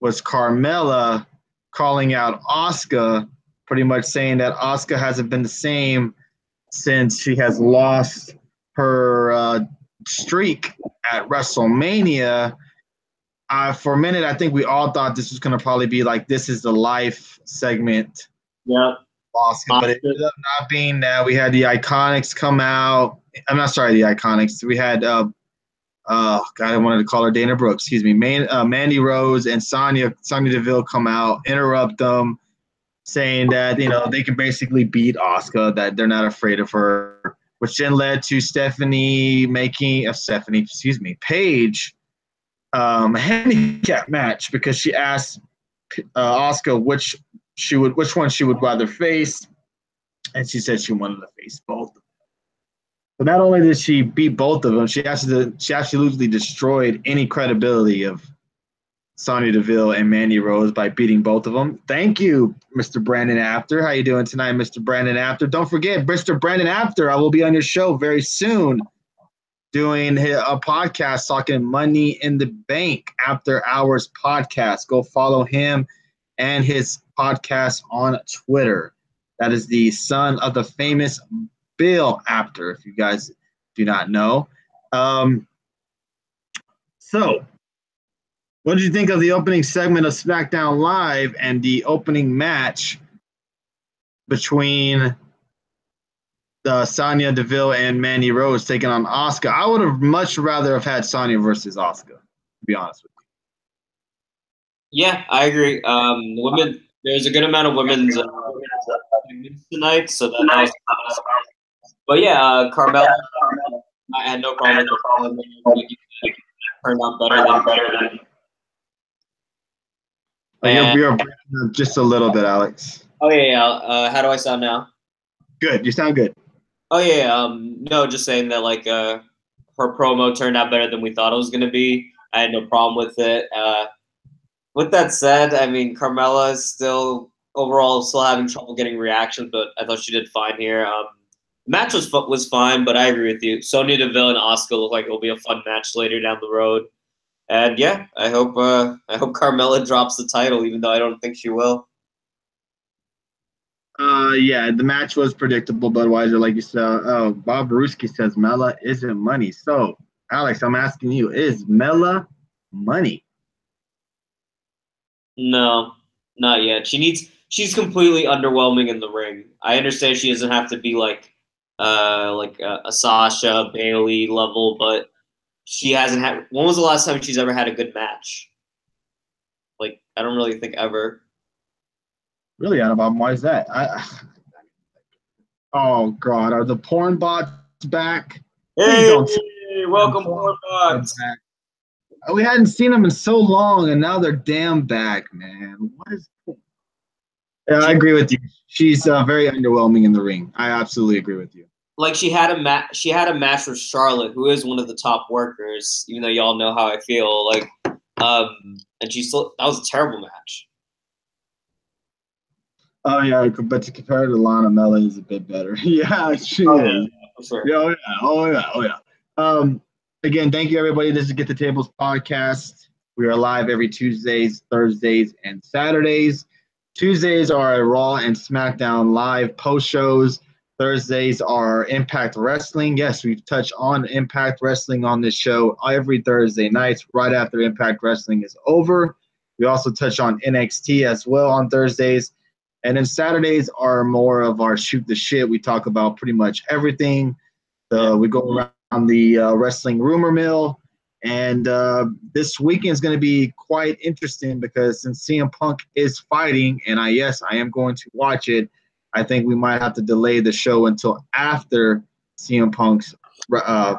was Carmella calling out Asuka, pretty much saying that Asuka hasn't been the same since she has lost her streak at WrestleMania. For a minute, I think we all thought this was going to probably be like This Is the Life segment. Yeah. Asuka, but it ended up not being that. We had the Iconics come out. I'm not sorry, the Iconics. We had, God, I wanted to call her Dana Brooks. Excuse me. Mandy Rose and Sonya Deville come out, interrupt them, saying that, they can basically beat Asuka, that they're not afraid of her, which then led to Paige, a handicap match, because she asked Asuka which one she would rather face, and she said she wanted to face both of them. But not only did she beat both of them, she absolutely destroyed any credibility of Sonya Deville and Mandy Rose by beating both of them. Thank you, Mr. Brandon After. How you doing tonight, Mr. Brandon After? Don't forget, Mr. Brandon After, I will be on your show very soon doing a podcast talking Money in the Bank After Hours podcast. Go follow him and his podcast on Twitter. That is the son of the famous Bill Apter, if you guys do not know. So, what did you think of the opening segment of SmackDown Live and the opening match between Sonya Deville and Mandy Rose taking on Asuka? I would have much rather have had Sonya versus Asuka, to be honest with you. Yeah, I agree. Women, there's a good amount of women's tonight, so that was. But yeah, Carmella, I had no problem with it. Turned out better than. You're breaking up just a little bit, Alex. Oh yeah. How do I sound now? Good. You sound good. Oh yeah. No, just saying that her promo turned out better than we thought it was going to be. I had no problem with it. With that said, I mean, Carmella is still having trouble getting reactions, but I thought she did fine here. The match was fine, but I agree with you. Sonya Deville and Asuka look like it'll be a fun match later down the road. And yeah, I hope Carmella drops the title, even though I don't think she will. Yeah, the match was predictable, Budweiser, like you said. Bob Ruski says Mella isn't money. So, Alex, I'm asking you, is Mella money? No, not yet. She's completely underwhelming in the ring. I understand she doesn't have to be like a Sasha Bailey level, but she hasn't had. When was the last time she's ever had a good match? I don't really think ever. Really, Adam, why is that? Oh God, are the porn bots back? Hey, welcome, porn bots. We hadn't seen them in so long, and now they're damn back, man. What is? Yeah, I agree with you. She's very underwhelming in the ring. I absolutely agree with you. She had a match with Charlotte, who is one of the top workers. Even though y'all know how I feel, and that was a terrible match. Oh yeah, but to compare to Lana, Mella is a bit better. Yeah, she is. For sure. Yeah, oh yeah. Again, thank you everybody. This is Get the Tables podcast. We are live every Tuesdays, Thursdays, and Saturdays. Tuesdays are Raw and SmackDown live post shows. Thursdays are Impact Wrestling. Yes, we touch on Impact Wrestling on this show every Thursday nights right after Impact Wrestling is over. We also touch on NXT as well on Thursdays. And then Saturdays are more of our shoot the shit. We talk about pretty much everything. We go around the wrestling rumor mill. And this weekend is going to be quite interesting because since CM Punk is fighting, and I am going to watch it, I think we might have to delay the show until after CM Punk's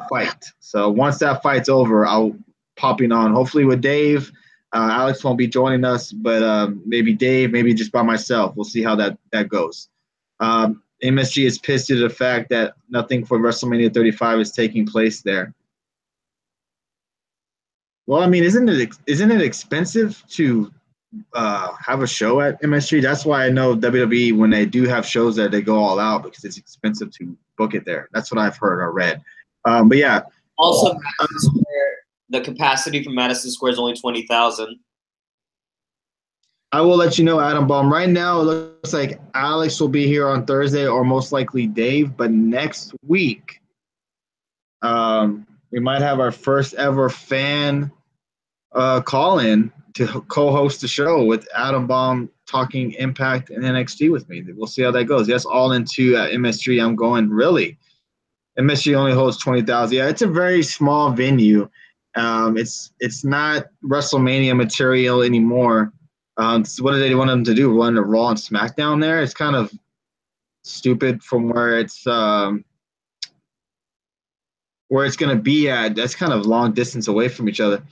fight. So once that fight's over, I'll popping on, hopefully with Dave. Alex won't be joining us, but maybe Dave, maybe just by myself. We'll see how that goes. MSG is pissed at the fact that nothing for WrestleMania 35 is taking place there. Well, I mean, isn't it expensive to have a show at MSG? That's why I know WWE, when they do have shows there, they go all out because it's expensive to book it there. That's what I've heard or read. But yeah. Also, the capacity for Madison Square is only 20,000. I will let you know, Adam Baum. Right now, it looks like Alex will be here on Thursday, or most likely Dave. But next week, we might have our first ever fan call-in to co-host the show with Adam Baum talking Impact and NXT with me. We'll see how that goes. Yes, all into MSG. I'm going, really? MSG only holds 20,000. Yeah, it's a very small venue. It's not WrestleMania material anymore. So what do they want them to do? Run a Raw and SmackDown there? It's kind of stupid from where it's going to be at. That's kind of long distance away from each other.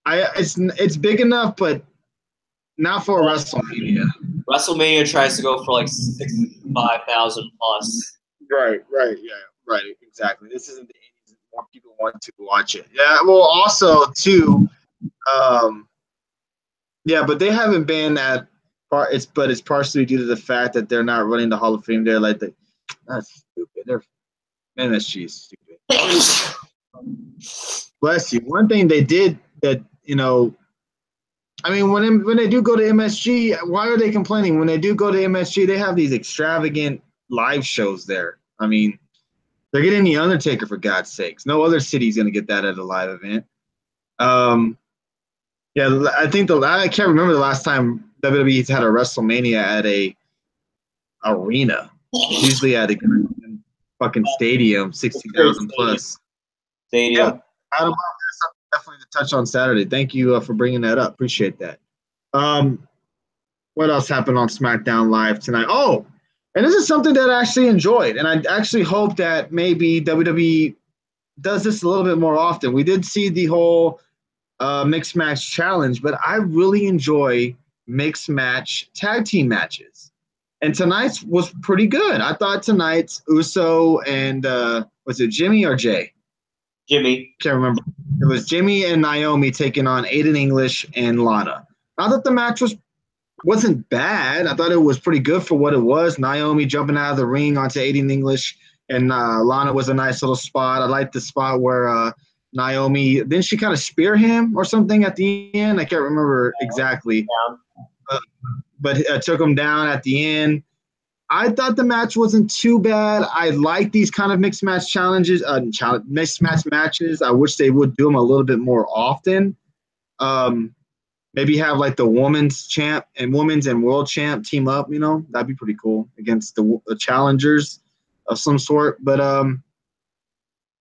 It's big enough, but not for WrestleMania. WrestleMania tries to go for like 65,000 plus. Right, exactly. This isn't the 80s. More people want to watch it. Yeah, well, also too, yeah, but they haven't been at far. But it's partially due to the fact that they're not running the Hall of Fame there. Like that's stupid. MSG is stupid. Bless you. One thing they did that, I mean, when they do go to MSG, why are they complaining? When they do go to MSG, they have these extravagant live shows there. I mean, they're getting The Undertaker, for God's sakes. No other city's going to get that at a live event. Yeah, I think I can't remember the last time WWE's had a WrestleMania at a arena. Usually at a fucking stadium, 60,000 plus. Stadium. Yeah, Adam, definitely to touch on Saturday. Thank you for bringing that up. Appreciate that. What else happened on SmackDown Live tonight? Oh, and this is something that I actually enjoyed, and I actually hope that maybe WWE does this a little bit more often. We did see the whole mixed match challenge, but I really enjoy mixed match tag team matches. And tonight's was pretty good. I thought tonight's Uso and was it Jimmy or Jay? Jimmy. Can't remember. It was Jimmy and Naomi taking on Aiden English and Lana. I thought the match wasn't bad. I thought it was pretty good for what it was. Naomi jumping out of the ring onto Aiden English, and Lana was a nice little spot. I liked the spot where Naomi, didn't she kind of spear him or something at the end? I can't remember exactly. But took him down at the end. I thought the match wasn't too bad. I like these kind of mixed match challenges, mixed match matches. I wish they would do them a little bit more often. Maybe have like the women's champ and women's and world champ team up. That'd be pretty cool against the challengers of some sort. But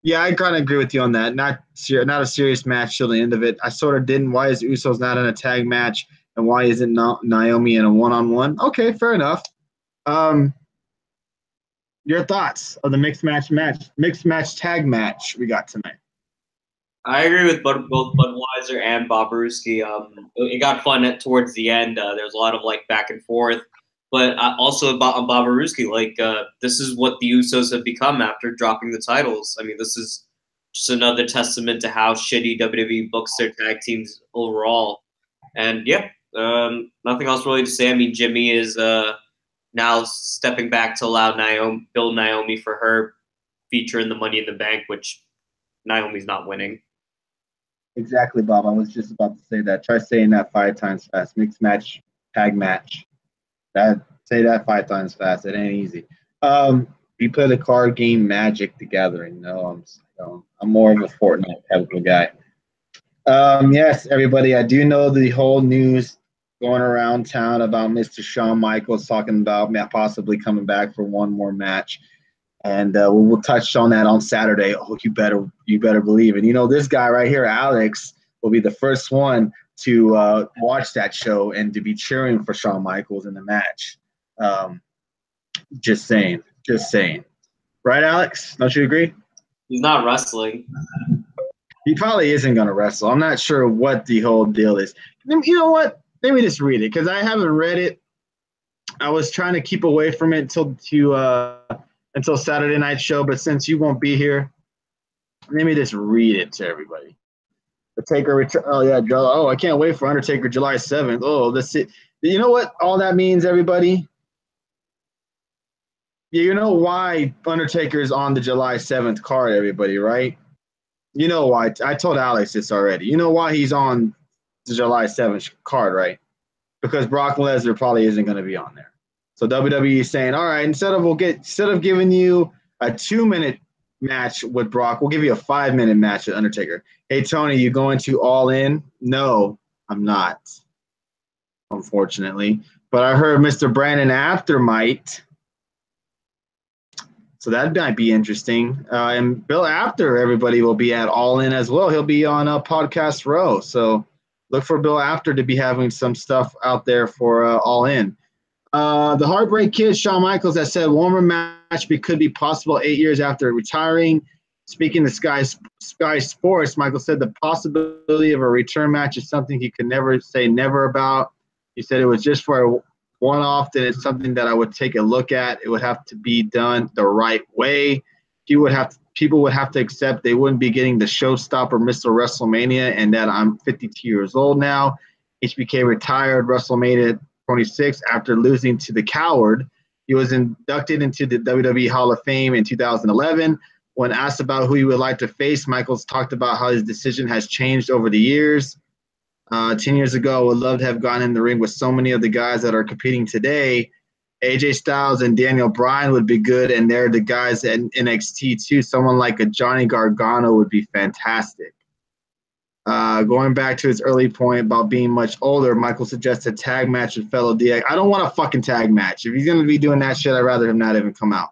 yeah, I kind of agree with you on that. Not a serious match till the end of it. I sort of didn't. Why is Usos not in a tag match, and why isn't Naomi in a one-on-one? Okay, fair enough. Your thoughts of the mixed match tag match we got tonight? I agree with both Budweiser and Bob Ruski. It got fun towards the end. There was a lot of back and forth, but also about Bob Ruski. This is what the Usos have become after dropping the titles. I mean, this is just another testament to how shitty WWE books their tag teams overall. And yeah, nothing else really to say. I mean, Jimmy is now stepping back to allow Naomi for her feature in the Money in the Bank, which Naomi's not winning. Exactly, Bob. I was just about to say that. Try saying that 5 times fast. Mixed match, tag match. Say that 5 times fast. It ain't easy. We play the card game Magic the Gathering. I'm more of a Fortnite type of guy. Yes, everybody. I do know the whole news going around town about Mr. Shawn Michaels talking about possibly coming back for one more match. And we'll touch on that on Saturday. Oh, you better believe it. You know, this guy right here, Alex, will be the first one to watch that show and to be cheering for Shawn Michaels in the match. Just saying. Right, Alex? Don't you agree? He's not wrestling. He probably isn't going to wrestle. I'm not sure what the whole deal is. You know what? Let me just read it because I haven't read it. I was trying to keep away from it until Saturday night show, but since you won't be here, let me just read it to everybody. The Taker return. Oh yeah, oh, I can't wait for Undertaker July 7th. Oh, that's it. You know what all that means, everybody? You know why Undertaker is on the July 7th card, everybody, right? You know why. I told Alex this already. You know why he's on the July 7th card, right? Because Brock Lesnar probably isn't going to be on there. So WWE is saying, all right, instead of giving you a 2-minute match with Brock, we'll give you a 5-minute match with Undertaker. Hey, Tony, you going to All In? No, I'm not, unfortunately. But I heard Mr. Brandon After might. So that might be interesting. And Bill Apter, everybody, will be at All In as well. He'll be on Podcast Row. So look for Bill Apter to be having some stuff out there for All In. The Heartbreak Kid, Shawn Michaels, that said warmer match could be possible 8 years after retiring. Speaking to Sky Sports, Michael said the possibility of a return match is something he could never say never about. He said it was just for a one-off, then it's something that I would take a look at. It would have to be done the right way. People would have to accept they wouldn't be getting the showstopper Mr. WrestleMania, and that I'm 52 years old now. HBK retired WrestleMania 26 after losing to The Coward. He was inducted into the WWE Hall of Fame in 2011. When asked about who he would like to face, Michaels talked about how his decision has changed over the years. 10 years ago, I would love to have gone in the ring with so many of the guys that are competing today. AJ Styles and Daniel Bryan would be good, and they're the guys at NXT too. Someone like a Johnny Gargano would be fantastic. Going back to his early point about being much older, Michael suggests a tag match with fellow DX. I don't want a fucking tag match. If he's going to be doing that shit, I'd rather him not even come out.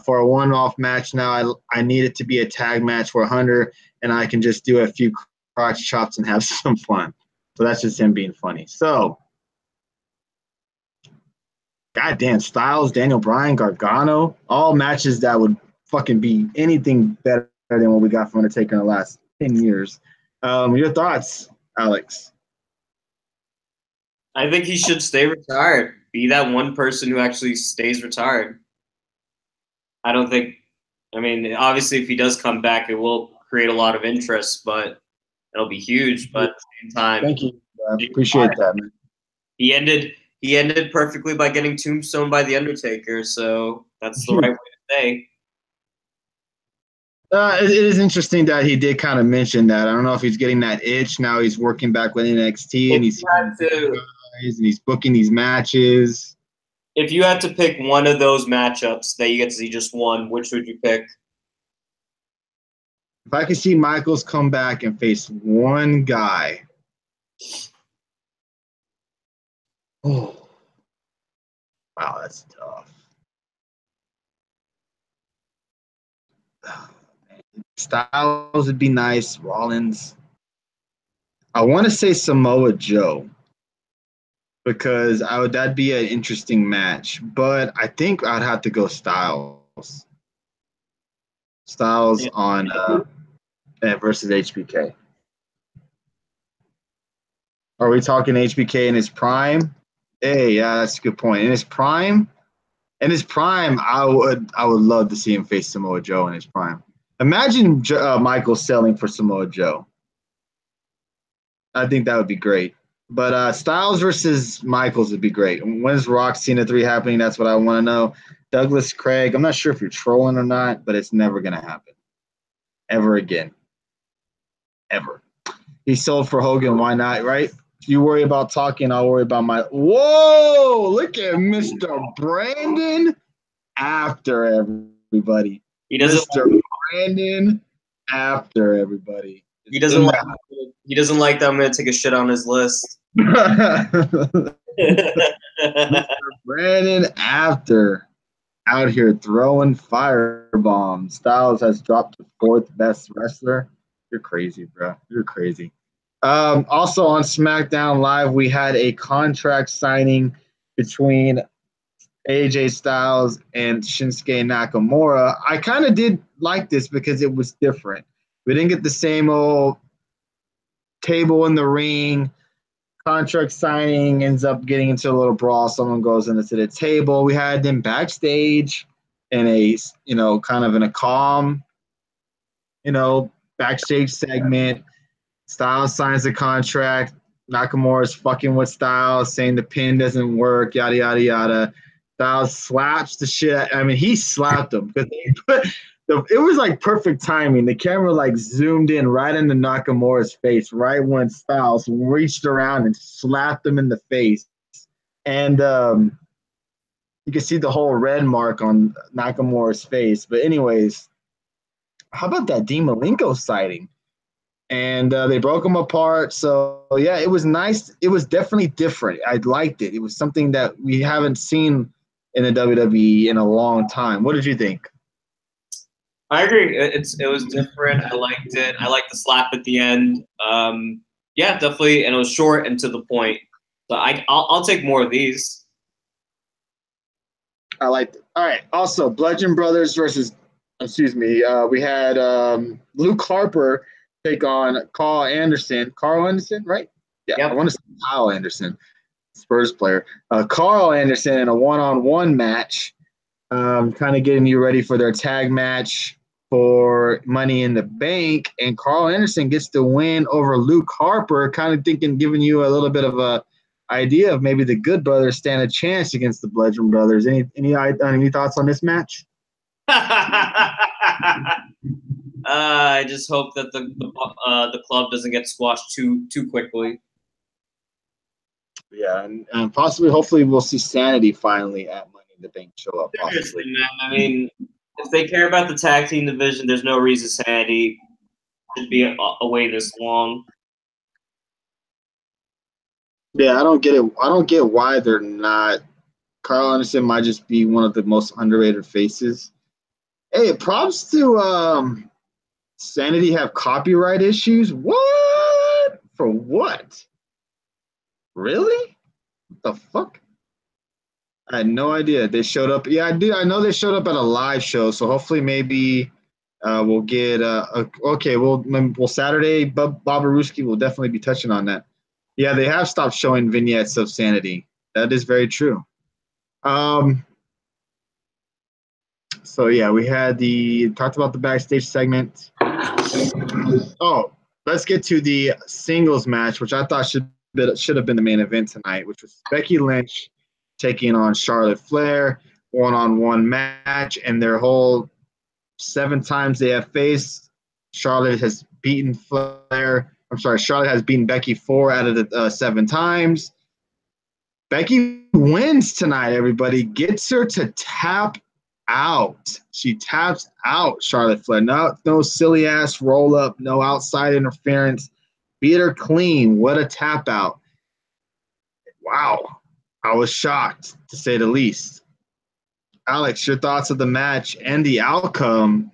For a one-off match now, I need it to be a tag match for Hunter, and I can just do a few crotch chops and have some fun. So that's just him being funny. So, goddamn, Styles, Daniel Bryan, Gargano, all matches that would fucking be anything better than what we got from Undertaker in the last 10 years. Your thoughts, Alex? I think he should stay retired. Be that one person who actually stays retired. I mean, obviously, if he does come back, it will create a lot of interest, but it'll be huge. But at the same time, thank you. I appreciate that, man. He ended perfectly by getting tombstone by The Undertaker, so that's the right way to say. It is interesting that he did kind of mention that. I don't know if he's getting that itch. Now he's working back with NXT and he's booking these matches. If you had to pick one of those matchups that you get to see just one, which would you pick? If I could see Michaels come back and face one guy. Oh. Wow, that's tough. Styles would be nice. Rollins. I want to say Samoa Joe because that'd be an interesting match, but I think I'd have to go Styles. Styles on versus HBK. Are we talking HBK in his prime? Hey, yeah, that's a good point. In his prime, I would love to see him face Samoa Joe in his prime. Imagine Michael selling for Samoa Joe. I think that would be great. But Styles versus Michaels would be great. When's Rock Cena 3 happening? That's what I want to know. Douglas Craig, I'm not sure if you're trolling or not, but it's never going to happen. Ever again. Ever. He sold for Hogan. Why not, right? You worry about talking, I'll worry about my – whoa! Look at Mr. Brandon After, everybody. Mr. Brandon After, everybody. He doesn't like that I'm going to take a shit on his list. Mr. Brandon After. out here throwing firebombs. Styles has dropped to 4th best wrestler. You're crazy, bro. You're crazy. Also on SmackDown Live, we had a contract signing between AJ Styles and Shinsuke Nakamura. I kind of did like this because it was different. We didn't get the same old table in the ring. Contract signing ends up getting into a little brawl. Someone goes into the table. We had them backstage in a, kind of in a calm, backstage segment. Styles signs the contract. Nakamura's fucking with Styles, saying the pin doesn't work, yada, yada, yada. Styles slaps the shit. I mean, he slapped him because it was like perfect timing. The camera like zoomed in right into Nakamura's face, right when Styles reached around and slapped him in the face. And you can see the whole red mark on Nakamura's face. But anyways, how about that Dean Malenko sighting? And they broke them apart. So, yeah, it was nice. It was definitely different. I liked it. It was something that we haven't seen in the WWE in a long time. What did you think? I agree. It was different. I liked it. I liked the slap at the end. Yeah, definitely. And it was short and to the point. So I'll take more of these. I liked it. All right. Also, Bludgeon Brothers versus, we had Luke Harper take on Carl Anderson. Carl Anderson, right? Yeah, yep. I want to say Kyle Anderson, Spurs player. Carl Anderson in a one-on-one match, kind of getting you ready for their tag match for Money in the Bank. And Carl Anderson gets the win over Luke Harper, kind of giving you a little bit of a idea of maybe the Good Brothers stand a chance against the Bludgeon Brothers. Any thoughts on this match? I just hope that the club doesn't get squashed too quickly. Yeah, and possibly, hopefully, we'll see Sanity finally at Money in the Bank show up. Possibly. Man. I mean, if they care about the tag team division, there's no reason Sanity should be away this long. Yeah, I don't get it. I don't get why they're not. Carl Anderson might just be one of the most underrated faces. Hey, props to Sanity have copyright issues. What? For what? Really? What the fuck? I had no idea. They showed up. Yeah, I do. I know they showed up at a live show, so hopefully maybe we'll get okay. Well, Saturday, Bobaruski will definitely be touching on that. Yeah, they have stopped showing vignettes of Sanity. That is very true. So yeah, we had talked about the backstage segment. Oh, let's get to the singles match, which I thought should have been the main event tonight, which was Becky Lynch taking on Charlotte Flair, one-on-one match, and their whole 7 times they have faced. Charlotte has beaten Flair. Charlotte has beaten Becky 4 out of the 7 times. Becky wins tonight, everybody. Gets her to tap out. She taps out Charlotte Flair. No silly ass roll up, no outside interference. Beat her clean. What a tap out. Wow. I was shocked, to say the least. Alex, your thoughts of the match and the outcome,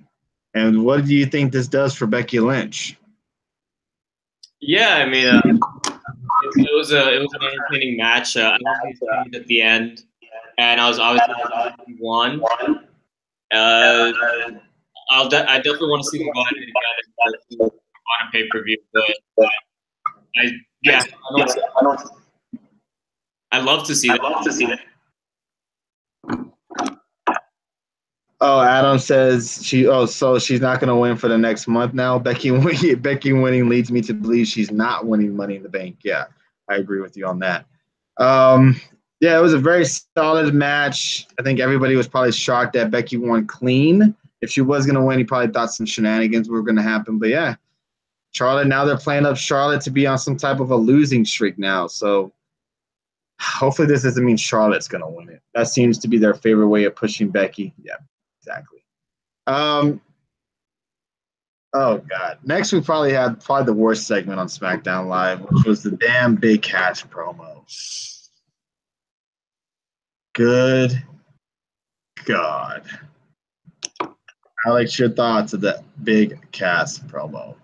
and what do you think this does for Becky Lynch? Yeah, I mean, it was an entertaining match. I loved at the end, and I won. I definitely want to see them go ahead and on a pay-per-view, but I'd love to see that. Oh, Adam says so she's not going to win for the next month now. Becky winning leads me to believe she's not winning Money in the Bank. Yeah, I agree with you on that. Yeah, it was a very solid match. I think everybody was probably shocked that Becky won clean. If she was going to win, he probably thought some shenanigans were going to happen. But yeah, Charlotte, now they're playing up Charlotte to be on some type of a losing streak now. So hopefully this doesn't mean Charlotte's going to win it. That seems to be their favorite way of pushing Becky. Yeah, exactly. Oh, God. Next, we probably had the worst segment on SmackDown Live, which was the damn Big Cass promo. Good God. Alex, your thoughts of that Big Cass promo?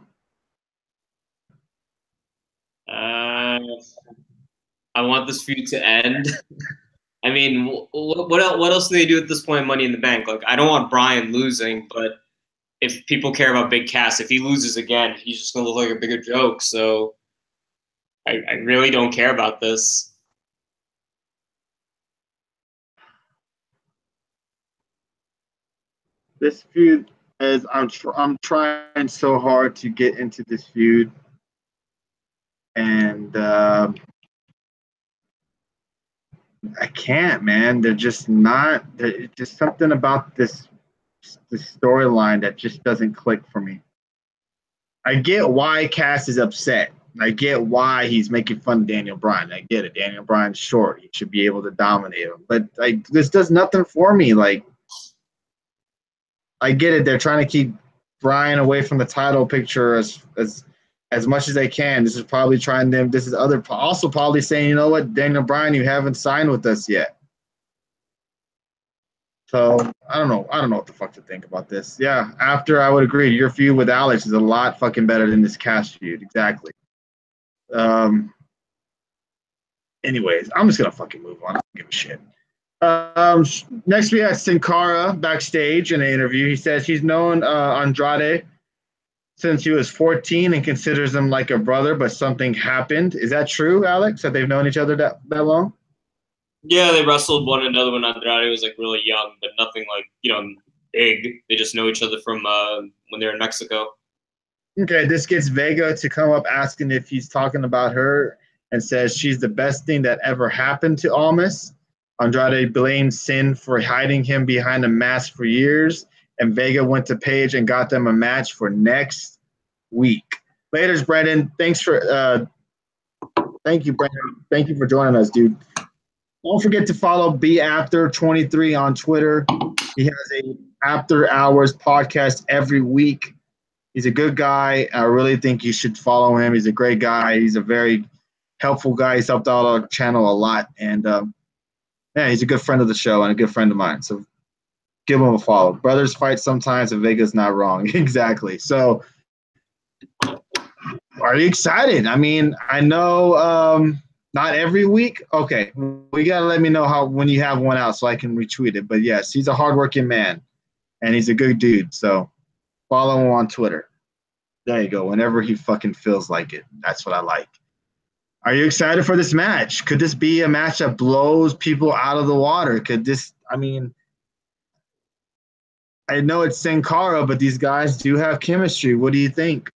I want this feud to end. I mean, what else do they do at this point in Money in the Bank? Like, I don't want Bryan losing, but if people care about Big Cass, if he loses again, he's just going to look like a bigger joke. So I really don't care about this. This feud is I'm trying so hard to get into this feud, and I can't, man. They're just not. There's just something about this storyline that just doesn't click for me. I get why Cass is upset. I get why he's making fun of Daniel Bryan. I get it. Daniel Bryan's short. He should be able to dominate him. But this does nothing for me. Like, I get it. They're trying to keep Bryan away from the title picture as much as they can. This is probably trying them. This is also probably saying, you know what, Daniel Bryan, you haven't signed with us yet. So I don't know. I don't know what the fuck to think about this. Yeah, after I would agree, your feud with Alex is a lot fucking better than this Cass feud. Exactly. Anyways, I'm just gonna fucking move on. I don't give a shit. Next we have Sin Cara backstage in an interview. He says he's known Andrade since he was 14 and considers him like a brother, but something happened. Is that true, Alex? That they've known each other that long? Yeah, they wrestled one another when Andrade was like really young, but nothing like, big. They just know each other from when they were in Mexico. Okay, this gets Vega to come up asking if he's talking about her and says she's the best thing that ever happened to Almas. Andrade blamed Sin for hiding him behind a mask for years, and Vega went to Paige and got them a match for next week. Later, Brendan. Thank you, Brendan. Thank you for joining us, dude. Don't forget to follow BAfter23 on Twitter. He has a After Hours podcast every week. He's a good guy. I really think you should follow him. He's a great guy. He's a very helpful guy. He's helped out our channel a lot. And, he's a good friend of the show and a good friend of mine. So give him a follow. Brothers fight sometimes, and Vega's not wrong. Exactly. So are you excited? I mean, I know not every week. Okay. We got to let me know when you have one out so I can retweet it. But, yes, he's a hardworking man, and he's a good dude. So follow him on Twitter. There you go. Whenever he fucking feels like it. That's what I like. Are you excited for this match? Could this be a match that blows people out of the water? Could this – I mean, I know it's Sin Cara, but these guys do have chemistry. What do you think?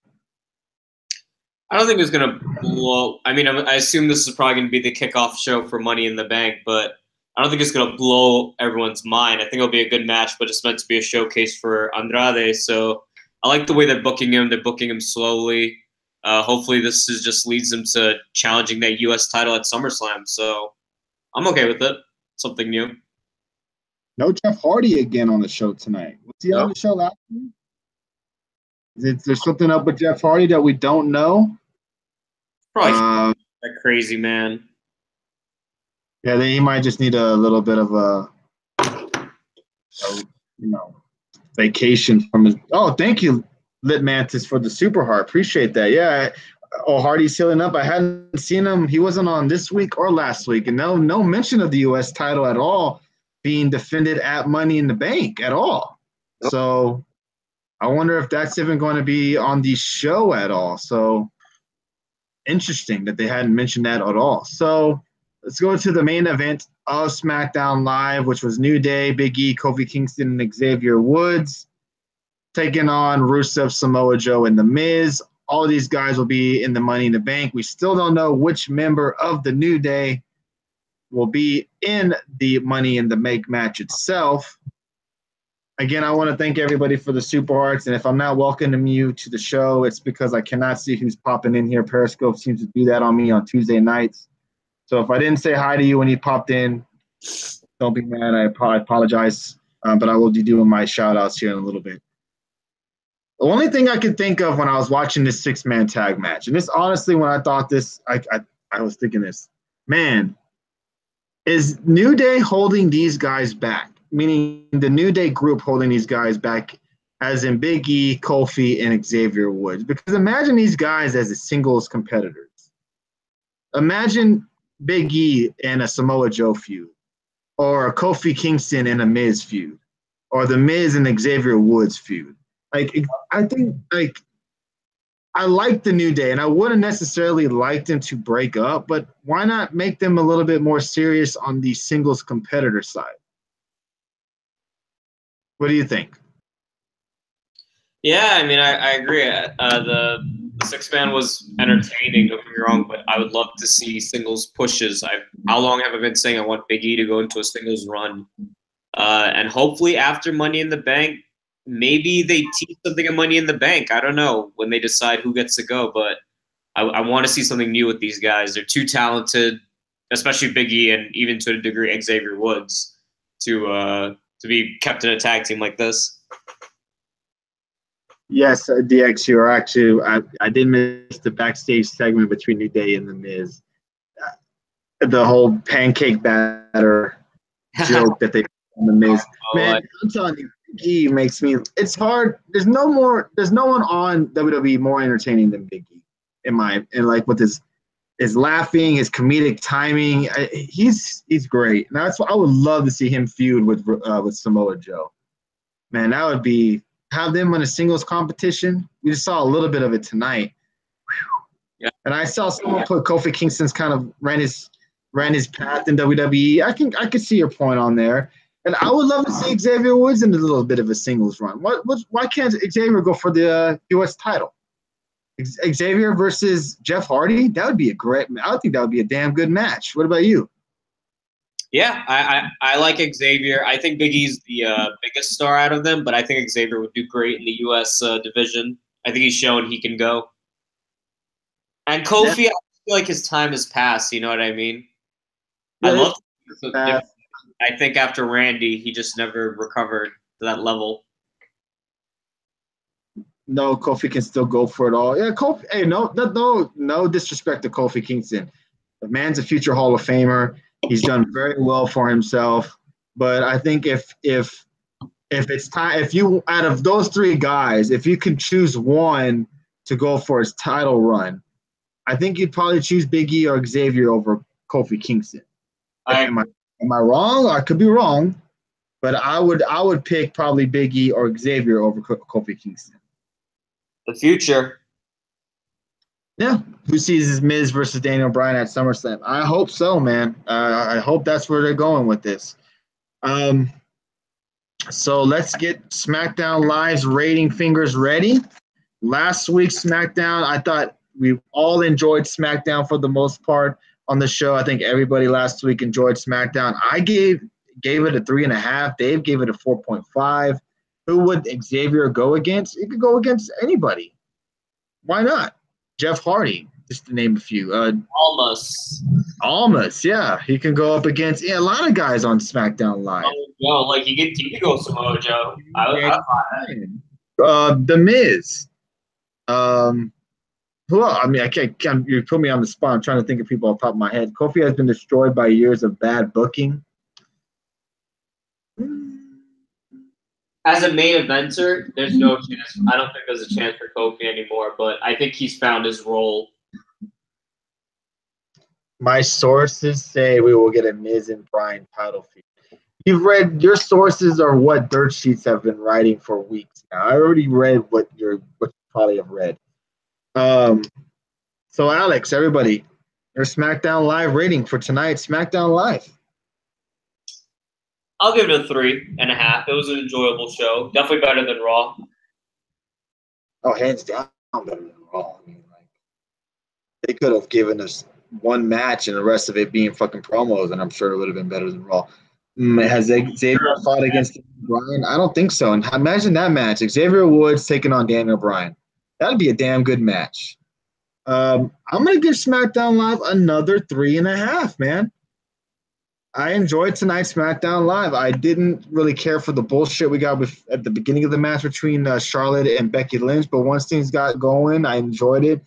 I don't think it's going to blow – I mean, I assume this is probably going to be the kickoff show for Money in the Bank, but I don't think it's going to blow everyone's mind. I think it'll be a good match, but it's meant to be a showcase for Andrade. So I like the way they're booking him. They're booking him slowly. Hopefully this just leads them to challenging that U.S. title at SummerSlam. So I'm okay with it. Something new. No Jeff Hardy again on the show tonight. Was he on the show last week? Is there something up with Jeff Hardy that we don't know? Probably that crazy man. Yeah, he might just need a little bit of a vacation from his. Oh, thank you, Lit Mantis, for the Super Heart. Appreciate that. Yeah. Oh, Hardy's healing up. I hadn't seen him. He wasn't on this week or last week, and no mention of the U.S. title at all being defended at Money in the Bank at all. So I wonder if that's even going to be on the show at all. So interesting that they hadn't mentioned that at all. So let's go to the main event of SmackDown Live, which was New Day, Big E, Kofi Kingston, and Xavier Woods taking on Rusev, Samoa Joe, and The Miz. All of these guys will be in the Money in the Bank. We still don't know which member of the New Day will be in the Money in the Bank match itself. Again, I want to thank everybody for the Super Hearts, and if I'm not welcoming you to the show, it's because I cannot see who's popping in here. Periscope seems to do that on me on Tuesday nights. So if I didn't say hi to you when you popped in, don't be mad. I apologize, but I will be doing my shout-outs here in a little bit. The only thing I could think of when I was watching this six-man tag match, and this honestly, when I thought this, I was thinking this, man, is New Day holding these guys back? meaning the New Day group holding these guys back, as in Big E, Kofi, and Xavier Woods. Because imagine these guys as singles competitors. Imagine Big E and a Samoa Joe feud, or a Kofi Kingston and a Miz feud, or the Miz and Xavier Woods feud. Like, I think, like, I like the New Day, and I wouldn't necessarily like them to break up, but why not make them a little bit more serious on the singles competitor side? What do you think? Yeah, I mean, I agree. The six-man was entertaining, don't get me wrong, but I would love to see singles pushes. How long have I been saying I want Big E to go into a singles run? And hopefully after Money in the Bank, maybe they teach something of Money in the Bank. I don't know when they decide who gets to go, but I want to see something new with these guys. They're too talented, especially Big E and even to a degree Xavier Woods, to be kept in a tag team like this. Yes, DX, you are actually. I did miss the backstage segment between New Day and The Miz. The whole pancake batter joke that they put on The Miz. Man, I'm telling you, Big E makes me. It's hard. There's no one on WWE more entertaining than Big E. Like with his laughing, his comedic timing, he's great. And that's what I would love to see him feud with Samoa Joe. Man, that would be. Have them in a singles competition. We just saw a little bit of it tonight. Yeah. And I saw someone put Kofi Kingston's kind of ran his path in WWE. I could see your point on there. And I would love to see Xavier Woods in a little bit of a singles run. Why can't Xavier go for the U.S. title? Xavier versus Jeff Hardy? That would be I think that would be a damn good match. What about you? Yeah, I like Xavier. I think Big E's the biggest star out of them, but I think Xavier would do great in the U.S. Division. I think he's shown he can go. And Kofi, yeah. I feel like his time has passed. You know what I mean? Yeah, I think after Randy, he just never recovered to that level. No, Kofi can still go for it all. Yeah, Kofi. Hey, no disrespect to Kofi Kingston. The man's a future Hall of Famer. He's done very well for himself, but I think if it's time, if you out of those three guys, if you can choose one to go for his title run, I think you'd probably choose Big E or Xavier over Kofi Kingston. Am I wrong? I could be wrong, but I would pick probably Big E or Xavier over Kofi Kingston. The future. Yeah, who sees his Miz versus Daniel Bryan at SummerSlam? I hope so, man. I hope that's where they're going with this. So let's get SmackDown Live's rating fingers ready. Last week's SmackDown, I thought we all enjoyed SmackDown for the most part on the show. I think everybody last week enjoyed SmackDown. I gave it a 3.5. Dave gave it a 4.5. Who would Xavier go against? He could go against anybody. Why not? Jeff Hardy, just to name a few. Almas, yeah. He can go up against a lot of guys on SmackDown Live. Like he could go Samoa Joe. The Miz. Who else? I mean, I can't. You put me on the spot. I'm trying to think of people off the top of my head. Kofi has been destroyed by years of bad booking. As a main eventer, there's no chance. I don't think there's a chance for Kofi anymore, but I think he's found his role. My sources say we will get a Miz and Bryan title feud. Your sources are what dirt sheets have been writing for weeks now. I already read what you probably have read. So Alex, everybody, your SmackDown Live rating for tonight, SmackDown Live. I'll give it a 3.5. It was an enjoyable show. Definitely better than Raw. Oh, hands down better than Raw. I mean, like, they could have given us one match and the rest of it being fucking promos, and I'm sure it would have been better than Raw. Has Xavier fought against Bryan? I don't think so. And imagine that match. Xavier Woods taking on Daniel Bryan. That'd be a damn good match. I'm going to give SmackDown Live another 3.5, man. I enjoyed tonight's SmackDown Live. I didn't really care for the bullshit we got at the beginning of the match between Charlotte and Becky Lynch, but once things got going, I enjoyed it.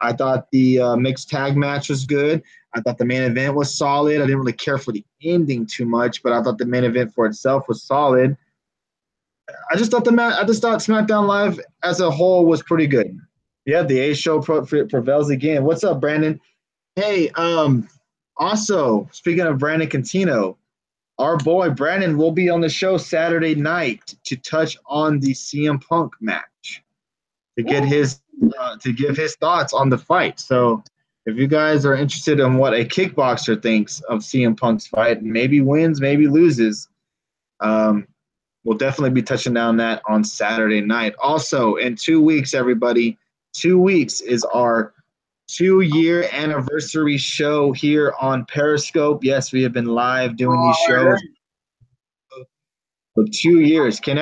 I thought the mixed tag match was good. I thought the main event was solid. I didn't really care for the ending too much, but I thought the main event for itself was solid. I just thought SmackDown Live as a whole was pretty good. Yeah, the A show prevails again. What's up, Brandon? Hey, also speaking of Brandon Cantino, our boy Brandon will be on the show Saturday night to touch on the CM Punk match to get to give his thoughts on the fight. So if you guys are interested in what a kickboxer thinks of CM Punk's fight, maybe wins, maybe loses, we'll definitely be touching down that on Saturday night. Also, in 2 weeks, everybody, 2 weeks is our 2-year anniversary show here on Periscope. Yes, we have been live doing these shows for 2 years. Can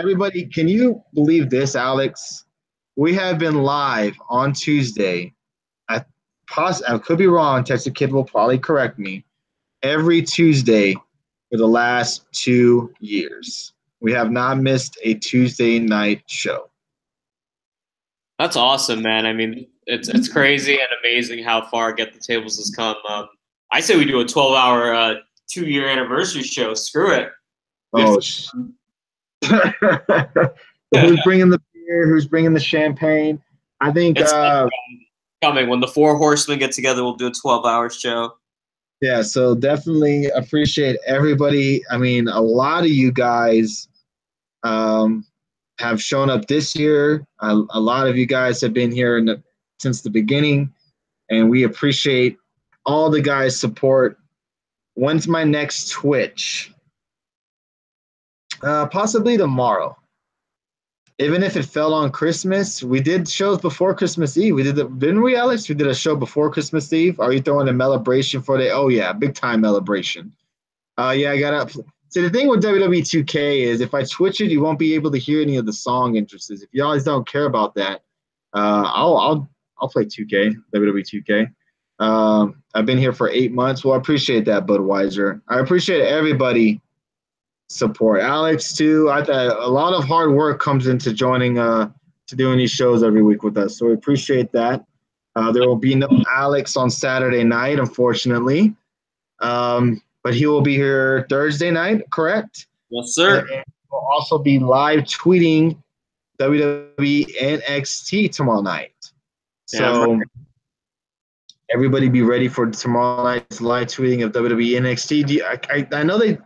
you believe this, Alex? We have been live on Tuesday. I could be wrong. Texas Kid will probably correct me. Every Tuesday for the last 2 years. We have not missed a Tuesday night show. That's awesome, man. I mean, it's crazy and amazing how far Get the Tables has come. I say we do a 12-hour 2-year anniversary show. Screw it. Oh, who's bringing the beer? Who's bringing the champagne? I think coming when the 4 horsemen get together, we'll do a 12-hour show. Yeah, so definitely appreciate everybody. I mean, a lot of you guys have shown up this year. A lot of you guys have been here since the beginning, and we appreciate all the guys' support. When's my next Twitch? Possibly tomorrow. Even if it fell on Christmas, we did shows before Christmas Eve. Didn't we, Alex? We did a show before Christmas Eve. Are you throwing a celebration for the? Oh yeah, big time celebration. Yeah, I got up. See, the thing with WWE 2K is if I Twitch it, you won't be able to hear any of the song entrances. If you guys don't care about that, I'll play 2K, WWE 2K. I've been here for 8 months. Well, I appreciate that, Budweiser. I appreciate everybody support. Alex too. I thought a lot of hard work comes into joining to doing these shows every week with us. So we appreciate that. There will be no Alex on Saturday night, unfortunately. But he will be here Thursday night, correct? Yes, sir. And we'll also be live tweeting WWE NXT tomorrow night. So everybody be ready for tomorrow night's live tweeting of WWE NXT. I know did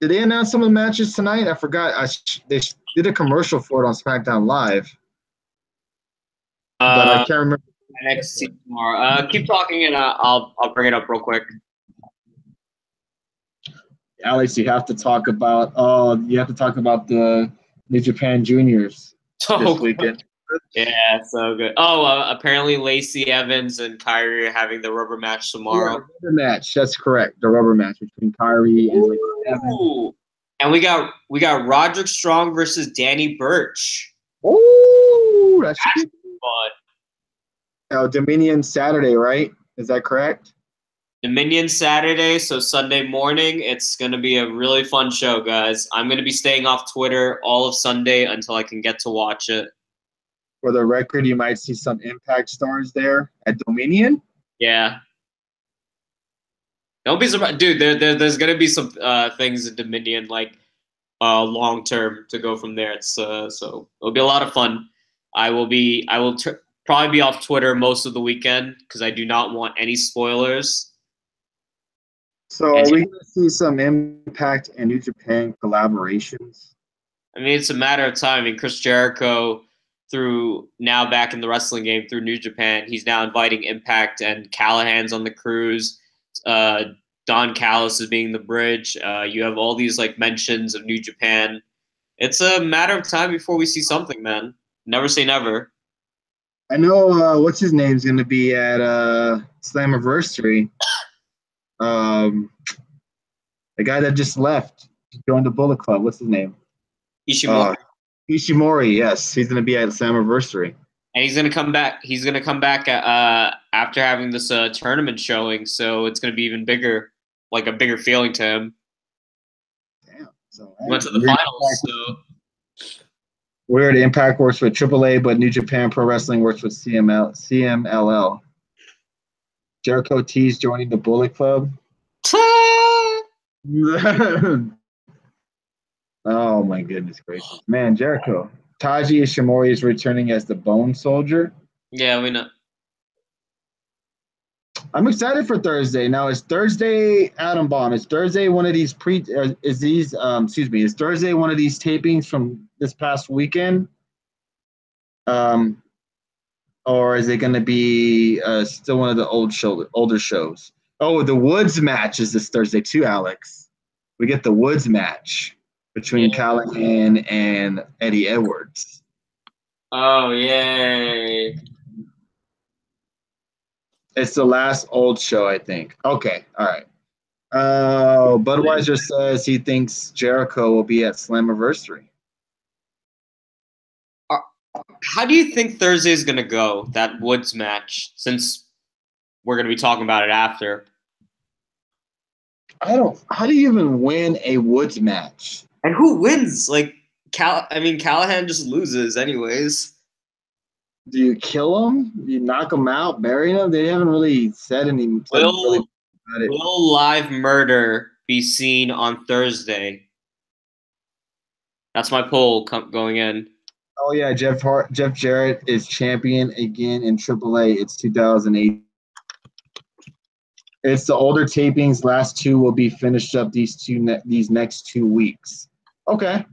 they announce some of the matches tonight? I forgot. They did a commercial for it on SmackDown Live. But I can't remember. NXT tomorrow. Keep talking and I'll bring it up real quick. Alex, you have to talk about the New Japan Juniors this weekend. Yeah, so good. Apparently Lacey Evans and Kyrie are having the rubber match tomorrow. Yeah, the rubber match. That's correct. The rubber match between Kyrie and Lacey Evans. And we got Roderick Strong versus Danny Burch. Oh, that's fun. Dominion Saturday, right? Is that correct? Dominion Saturday, so Sunday morning. It's going to be a really fun show, guys. I'm going to be staying off Twitter all of Sunday until I can get to watch it. For the record, you might see some Impact stars there at Dominion. Yeah. Don't be surprised. Dude, there's going to be some things at Dominion, like long term to go from there. So it'll be a lot of fun. I will probably be off Twitter most of the weekend because I do not want any spoilers. So are we going to see some Impact and New Japan collaborations? I mean, it's a matter of time. I mean, Chris Jericho, now back in the wrestling game through New Japan, he's now inviting Impact, and Callahan's on the cruise. Don Callis is being the bridge. You have all these like mentions of New Japan. It's a matter of time before we see something, man. Never say never. I know what's his name's going to be at Slammiversary. The guy that just left, joined the Bullet Club. What's his name? Ishimori. Ishimori, yes, he's going to be at Slammiversary. And he's going to come back. He's going to come back after having this tournament showing, so it's going to be even bigger, like a bigger feeling to him. Damn. So he went to the finals. So weird. Impact works with AAA, but New Japan Pro Wrestling works with CMLL. Jericho T's joining the Bullet Club. Oh my goodness gracious, man! Jericho. Taji Ishimori is returning as the Bone Soldier. Yeah, we know. I'm excited for Thursday. Now, is Thursday Atom Bomb? Is Thursday one of these is Thursday one of these tapings from this past weekend? Or is it going to be still one of the older shows? Oh, the Woods match is this Thursday too, Alex. We get the Woods match between Callahan and Eddie Edwards. Oh, yay. It's the last old show, I think. Okay, all right. Budweiser says he thinks Jericho will be at Slammiversary. How do you think Thursday is going to go, that Woods match, since we're going to be talking about it after? How do you even win a Woods match? And who wins? Like, Callahan just loses anyways. Do you kill him? Do you knock him out, bury him? They haven't really said anything. Will live murder be seen on Thursday? That's my poll going in. Oh yeah, Jeff Jarrett is champion again in AAA. It's 2008. It's the older tapings. Last two will be finished up these next 2 weeks. Okay,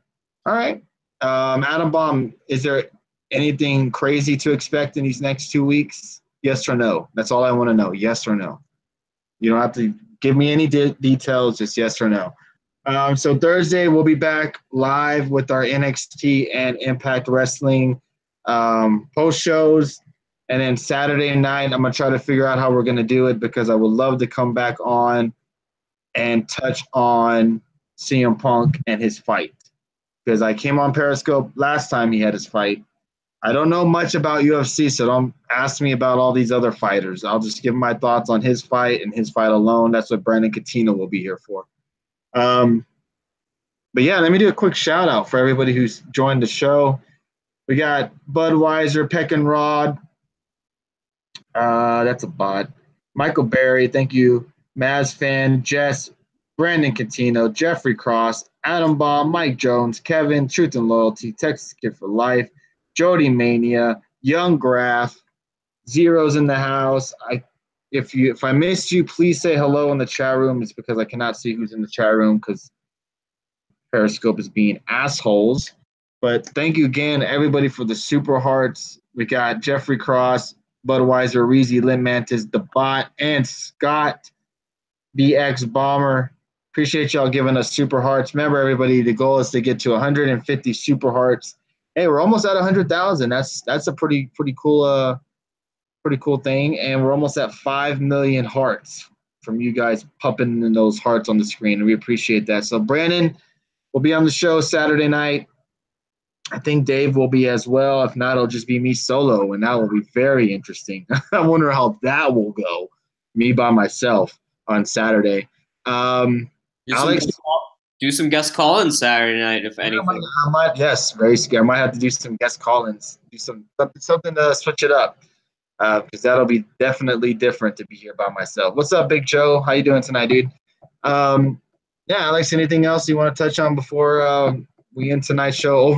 all right. Atom Bomb, is there anything crazy to expect in these next 2 weeks? Yes or no? That's all I want to know. Yes or no? You don't have to give me any details. Just yes or no. So Thursday we'll be back live with our NXT and Impact Wrestling post shows, and then Saturday night I'm gonna try to figure out how we're gonna do it, because I would love to come back on and touch on CM Punk and his fight, because I came on Periscope last time he had his fight. I don't know much about UFC, so don't ask me about all these other fighters. I'll just give my thoughts on his fight and his fight alone. That's what Brandon Coutinho will be here for. But yeah, let me do a quick shout out for everybody who's joined the show. We got Budweiser, Peck and Rod. That's a bot. Michael Berry, thank you. Maz Fan, Jess, Brandon Coutinho, Jeffrey Cross, Atom Bomb, Mike Jones, Kevin, Truth and Loyalty, Texas Kid for Life, Jody Mania, Young Graph, Zeros in the house. If I missed you, please say hello in the chat room. It's because I cannot see who's in the chat room because Periscope is being assholes. But thank you again, everybody, for the super hearts. We got Jeffrey Cross, Budweiser, Reezy, Lynn Mantis, The Bot, and Scott, BX Bomber. Appreciate y'all giving us super hearts. Remember, everybody, the goal is to get to 150 super hearts. Hey, we're almost at 100,000. That's a pretty cool thing, and we're almost at 5 million hearts from you guys pumping in those hearts on the screen, and we appreciate that. So Brandon will be on the show Saturday night. I think Dave will be as well. If not, it'll just be me solo, and that will be very interesting. I wonder how that will go, me by myself on Saturday. Alex, do some guest call-ins Saturday night, if anything. I might, yes, very scared. I might have to do some guest call-ins, do something to switch it up, because that'll be definitely different to be here by myself. What's up, Big Joe? How you doing tonight, dude? Yeah, Alex, anything else you want to touch on before we end tonight's show?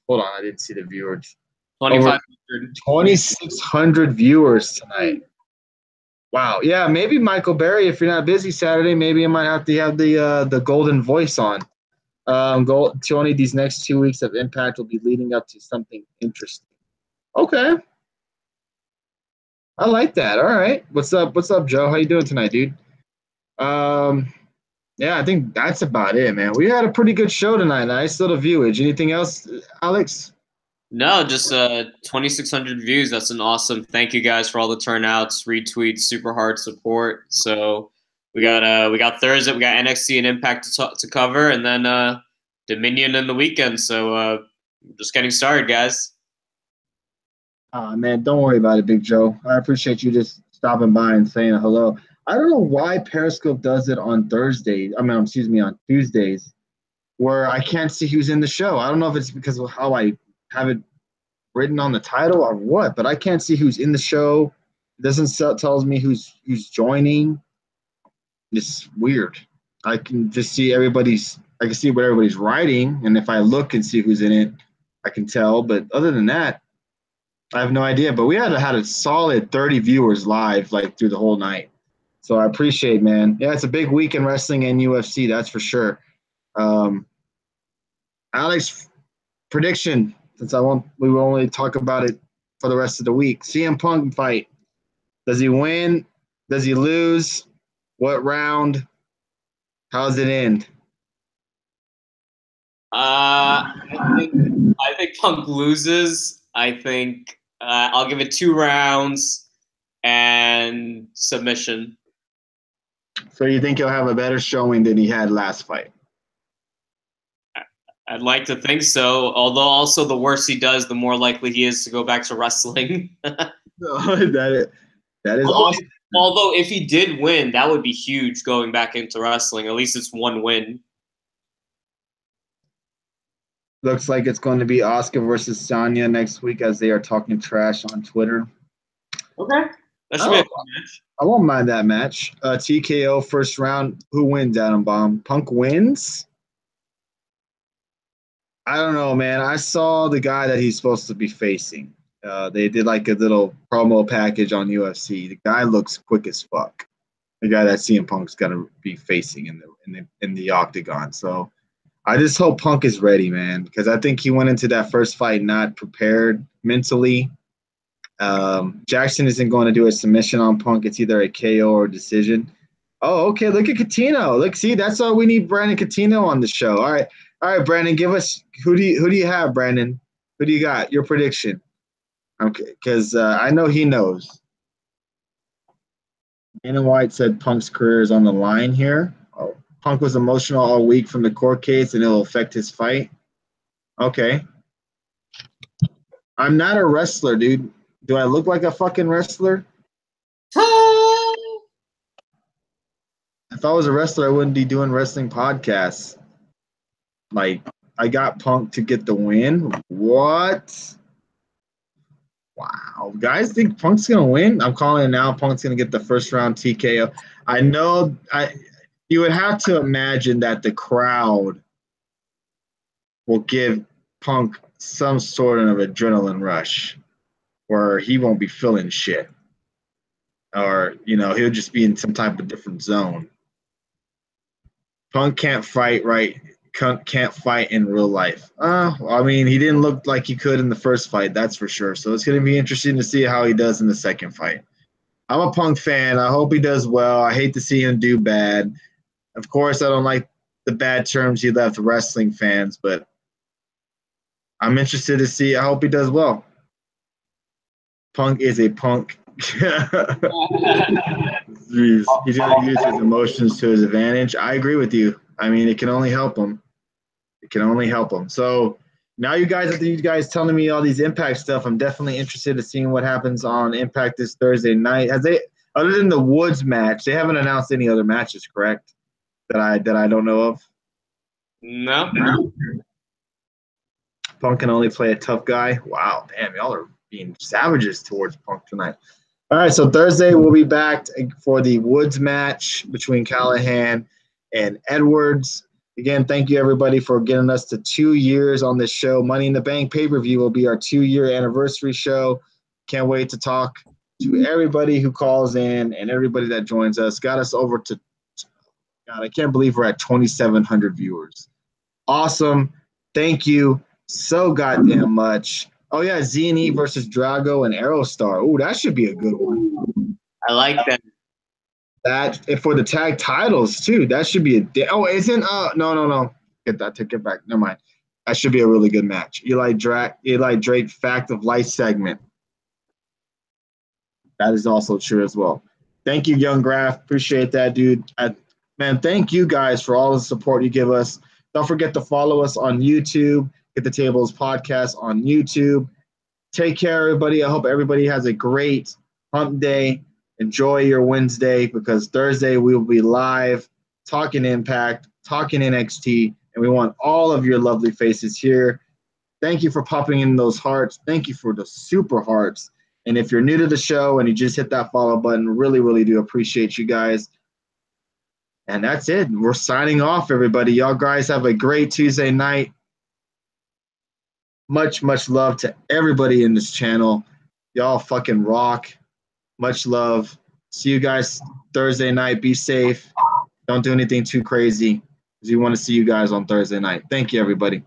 Hold on, I didn't see the viewers. 2,600 viewers tonight. Wow. Yeah, maybe Michael Berry, if you're not busy Saturday, maybe I might have to have the golden voice on. Tony, these next 2 weeks of Impact will be leading up to something interesting. Okay. I like that. All right. What's up, Joe? How you doing tonight, dude? Yeah, I think that's about it, man. We had a pretty good show tonight. Nice little viewage. Anything else, Alex? No, just 2,600 views. That's an awesome. Thank you guys for all the turnouts, retweets, super hard support. So we got Thursday, we got NXT and Impact to cover, and then Dominion in the weekend. So just getting started, guys. Man, don't worry about it, Big Joe. I appreciate you just stopping by and saying hello. I don't know why Periscope does it on Thursdays. On Tuesdays, where I can't see who's in the show. I don't know if it's because of how I have it written on the title or what, but I can't see who's in the show. It doesn't tells me who's joining. It's weird. I can just see I can see what everybody's writing, and if I look and see who's in it, I can tell. But other than that, I have no idea. But we had a solid 30 viewers live like through the whole night. So I appreciate, man. Yeah, it's a big week in wrestling and UFC, that's for sure. Alex, prediction, since we will only talk about it for the rest of the week. CM Punk fight. Does he win? Does he lose? What round? How does it end? I think Punk loses. I think I'll give it 2 rounds and submission. So you think he'll have a better showing than he had last fight? I'd like to think so. Although also the worse he does, the more likely he is to go back to wrestling. that is awesome. Although if he did win, that would be huge going back into wrestling. At least it's 1 win. Looks like it's going to be Asuka versus Sonya next week as they are talking trash on Twitter. Okay. That should be a fun match. I won't mind that match. TKO first round. Who wins, Adam Bomb? Punk wins? I don't know, man. I saw the guy that he's supposed to be facing. They did like a little promo package on UFC. The guy looks quick as fuck. The guy that CM Punk's gonna be facing in the octagon. So I just hope Punk is ready, man, because I think he went into that first fight not prepared mentally. Jackson isn't going to do a submission on Punk. It's either a KO or a decision. Oh, okay. Look at Coutinho. Look, see, that's why we need Brandon Coutinho on the show. All right, Brandon, give us who do you have, Brandon? Who do you got? Your prediction. Okay, because I know he knows. Dana White said Punk's career is on the line here. Oh, Punk was emotional all week from the court case, and it'll affect his fight. Okay. I'm not a wrestler, dude. Do I look like a fucking wrestler? If I was a wrestler, I wouldn't be doing wrestling podcasts. Like, I got Punk to get the win. What? Wow. Guys think Punk's going to win? I'm calling it now. Punk's going to get the first round TKO. I know you would have to imagine that the crowd will give Punk some sort of adrenaline rush where he won't be feeling shit. Or, he'll just be in some type of different zone. Punk can't fight right. Can't fight in real life. I mean, he didn't look like he could in the first fight, that's for sure. So it's going to be interesting to see how he does in the second fight. I'm a Punk fan. I hope he does well. I hate to see him do bad. Of course, I don't like the bad terms he left wrestling fans, but I'm interested to see. I hope he does well. Punk is a punk. He's going to use his emotions to his advantage. I agree with you. I mean, it can only help him. It can only help him. So now you guys telling me all these Impact stuff, I'm definitely interested in seeing what happens on Impact this Thursday night. Other than the Woods match, they haven't announced any other matches, correct? That I don't know of? No. Punk can only play a tough guy. Wow, damn, y'all are being savages towards Punk tonight. All right, so Thursday we'll be back for the Woods match between Callahan and Edwards. Again, thank you, everybody, for getting us to 2 years on this show. Money in the Bank pay-per-view will be our 2-year anniversary show. Can't wait to talk to everybody who calls in and everybody that joins us. Got us over to – God, I can't believe we're at 2,700 viewers. Awesome. Thank you so goddamn much. Oh, yeah, Z&E versus Drago and Aerostar. Oh, that should be a good one. I like that. That for the tag titles too. That should be isn't no. Take it back. Never mind. That should be a really good match. Eli Drake Fact of Life segment. That is also true as well. Thank you, Young Graf. Appreciate that, dude. Man, thank you guys for all the support you give us. Don't forget to follow us on YouTube. Get the Tables Podcast on YouTube. Take care, everybody. I hope everybody has a great hump day. Enjoy your Wednesday, because Thursday we will be live talking Impact, talking NXT, and we want all of your lovely faces here. Thank you for popping in those hearts. Thank you for the super hearts. And if you're new to the show and you just hit that follow button, really, really do appreciate you guys. And that's it. We're signing off, everybody. Y'all guys have a great Tuesday night. Much, much love to everybody in this channel. Y'all fucking rock. Much love. See you guys Thursday night. Be safe. Don't do anything too crazy because we want to see you guys on Thursday night. Thank you, everybody.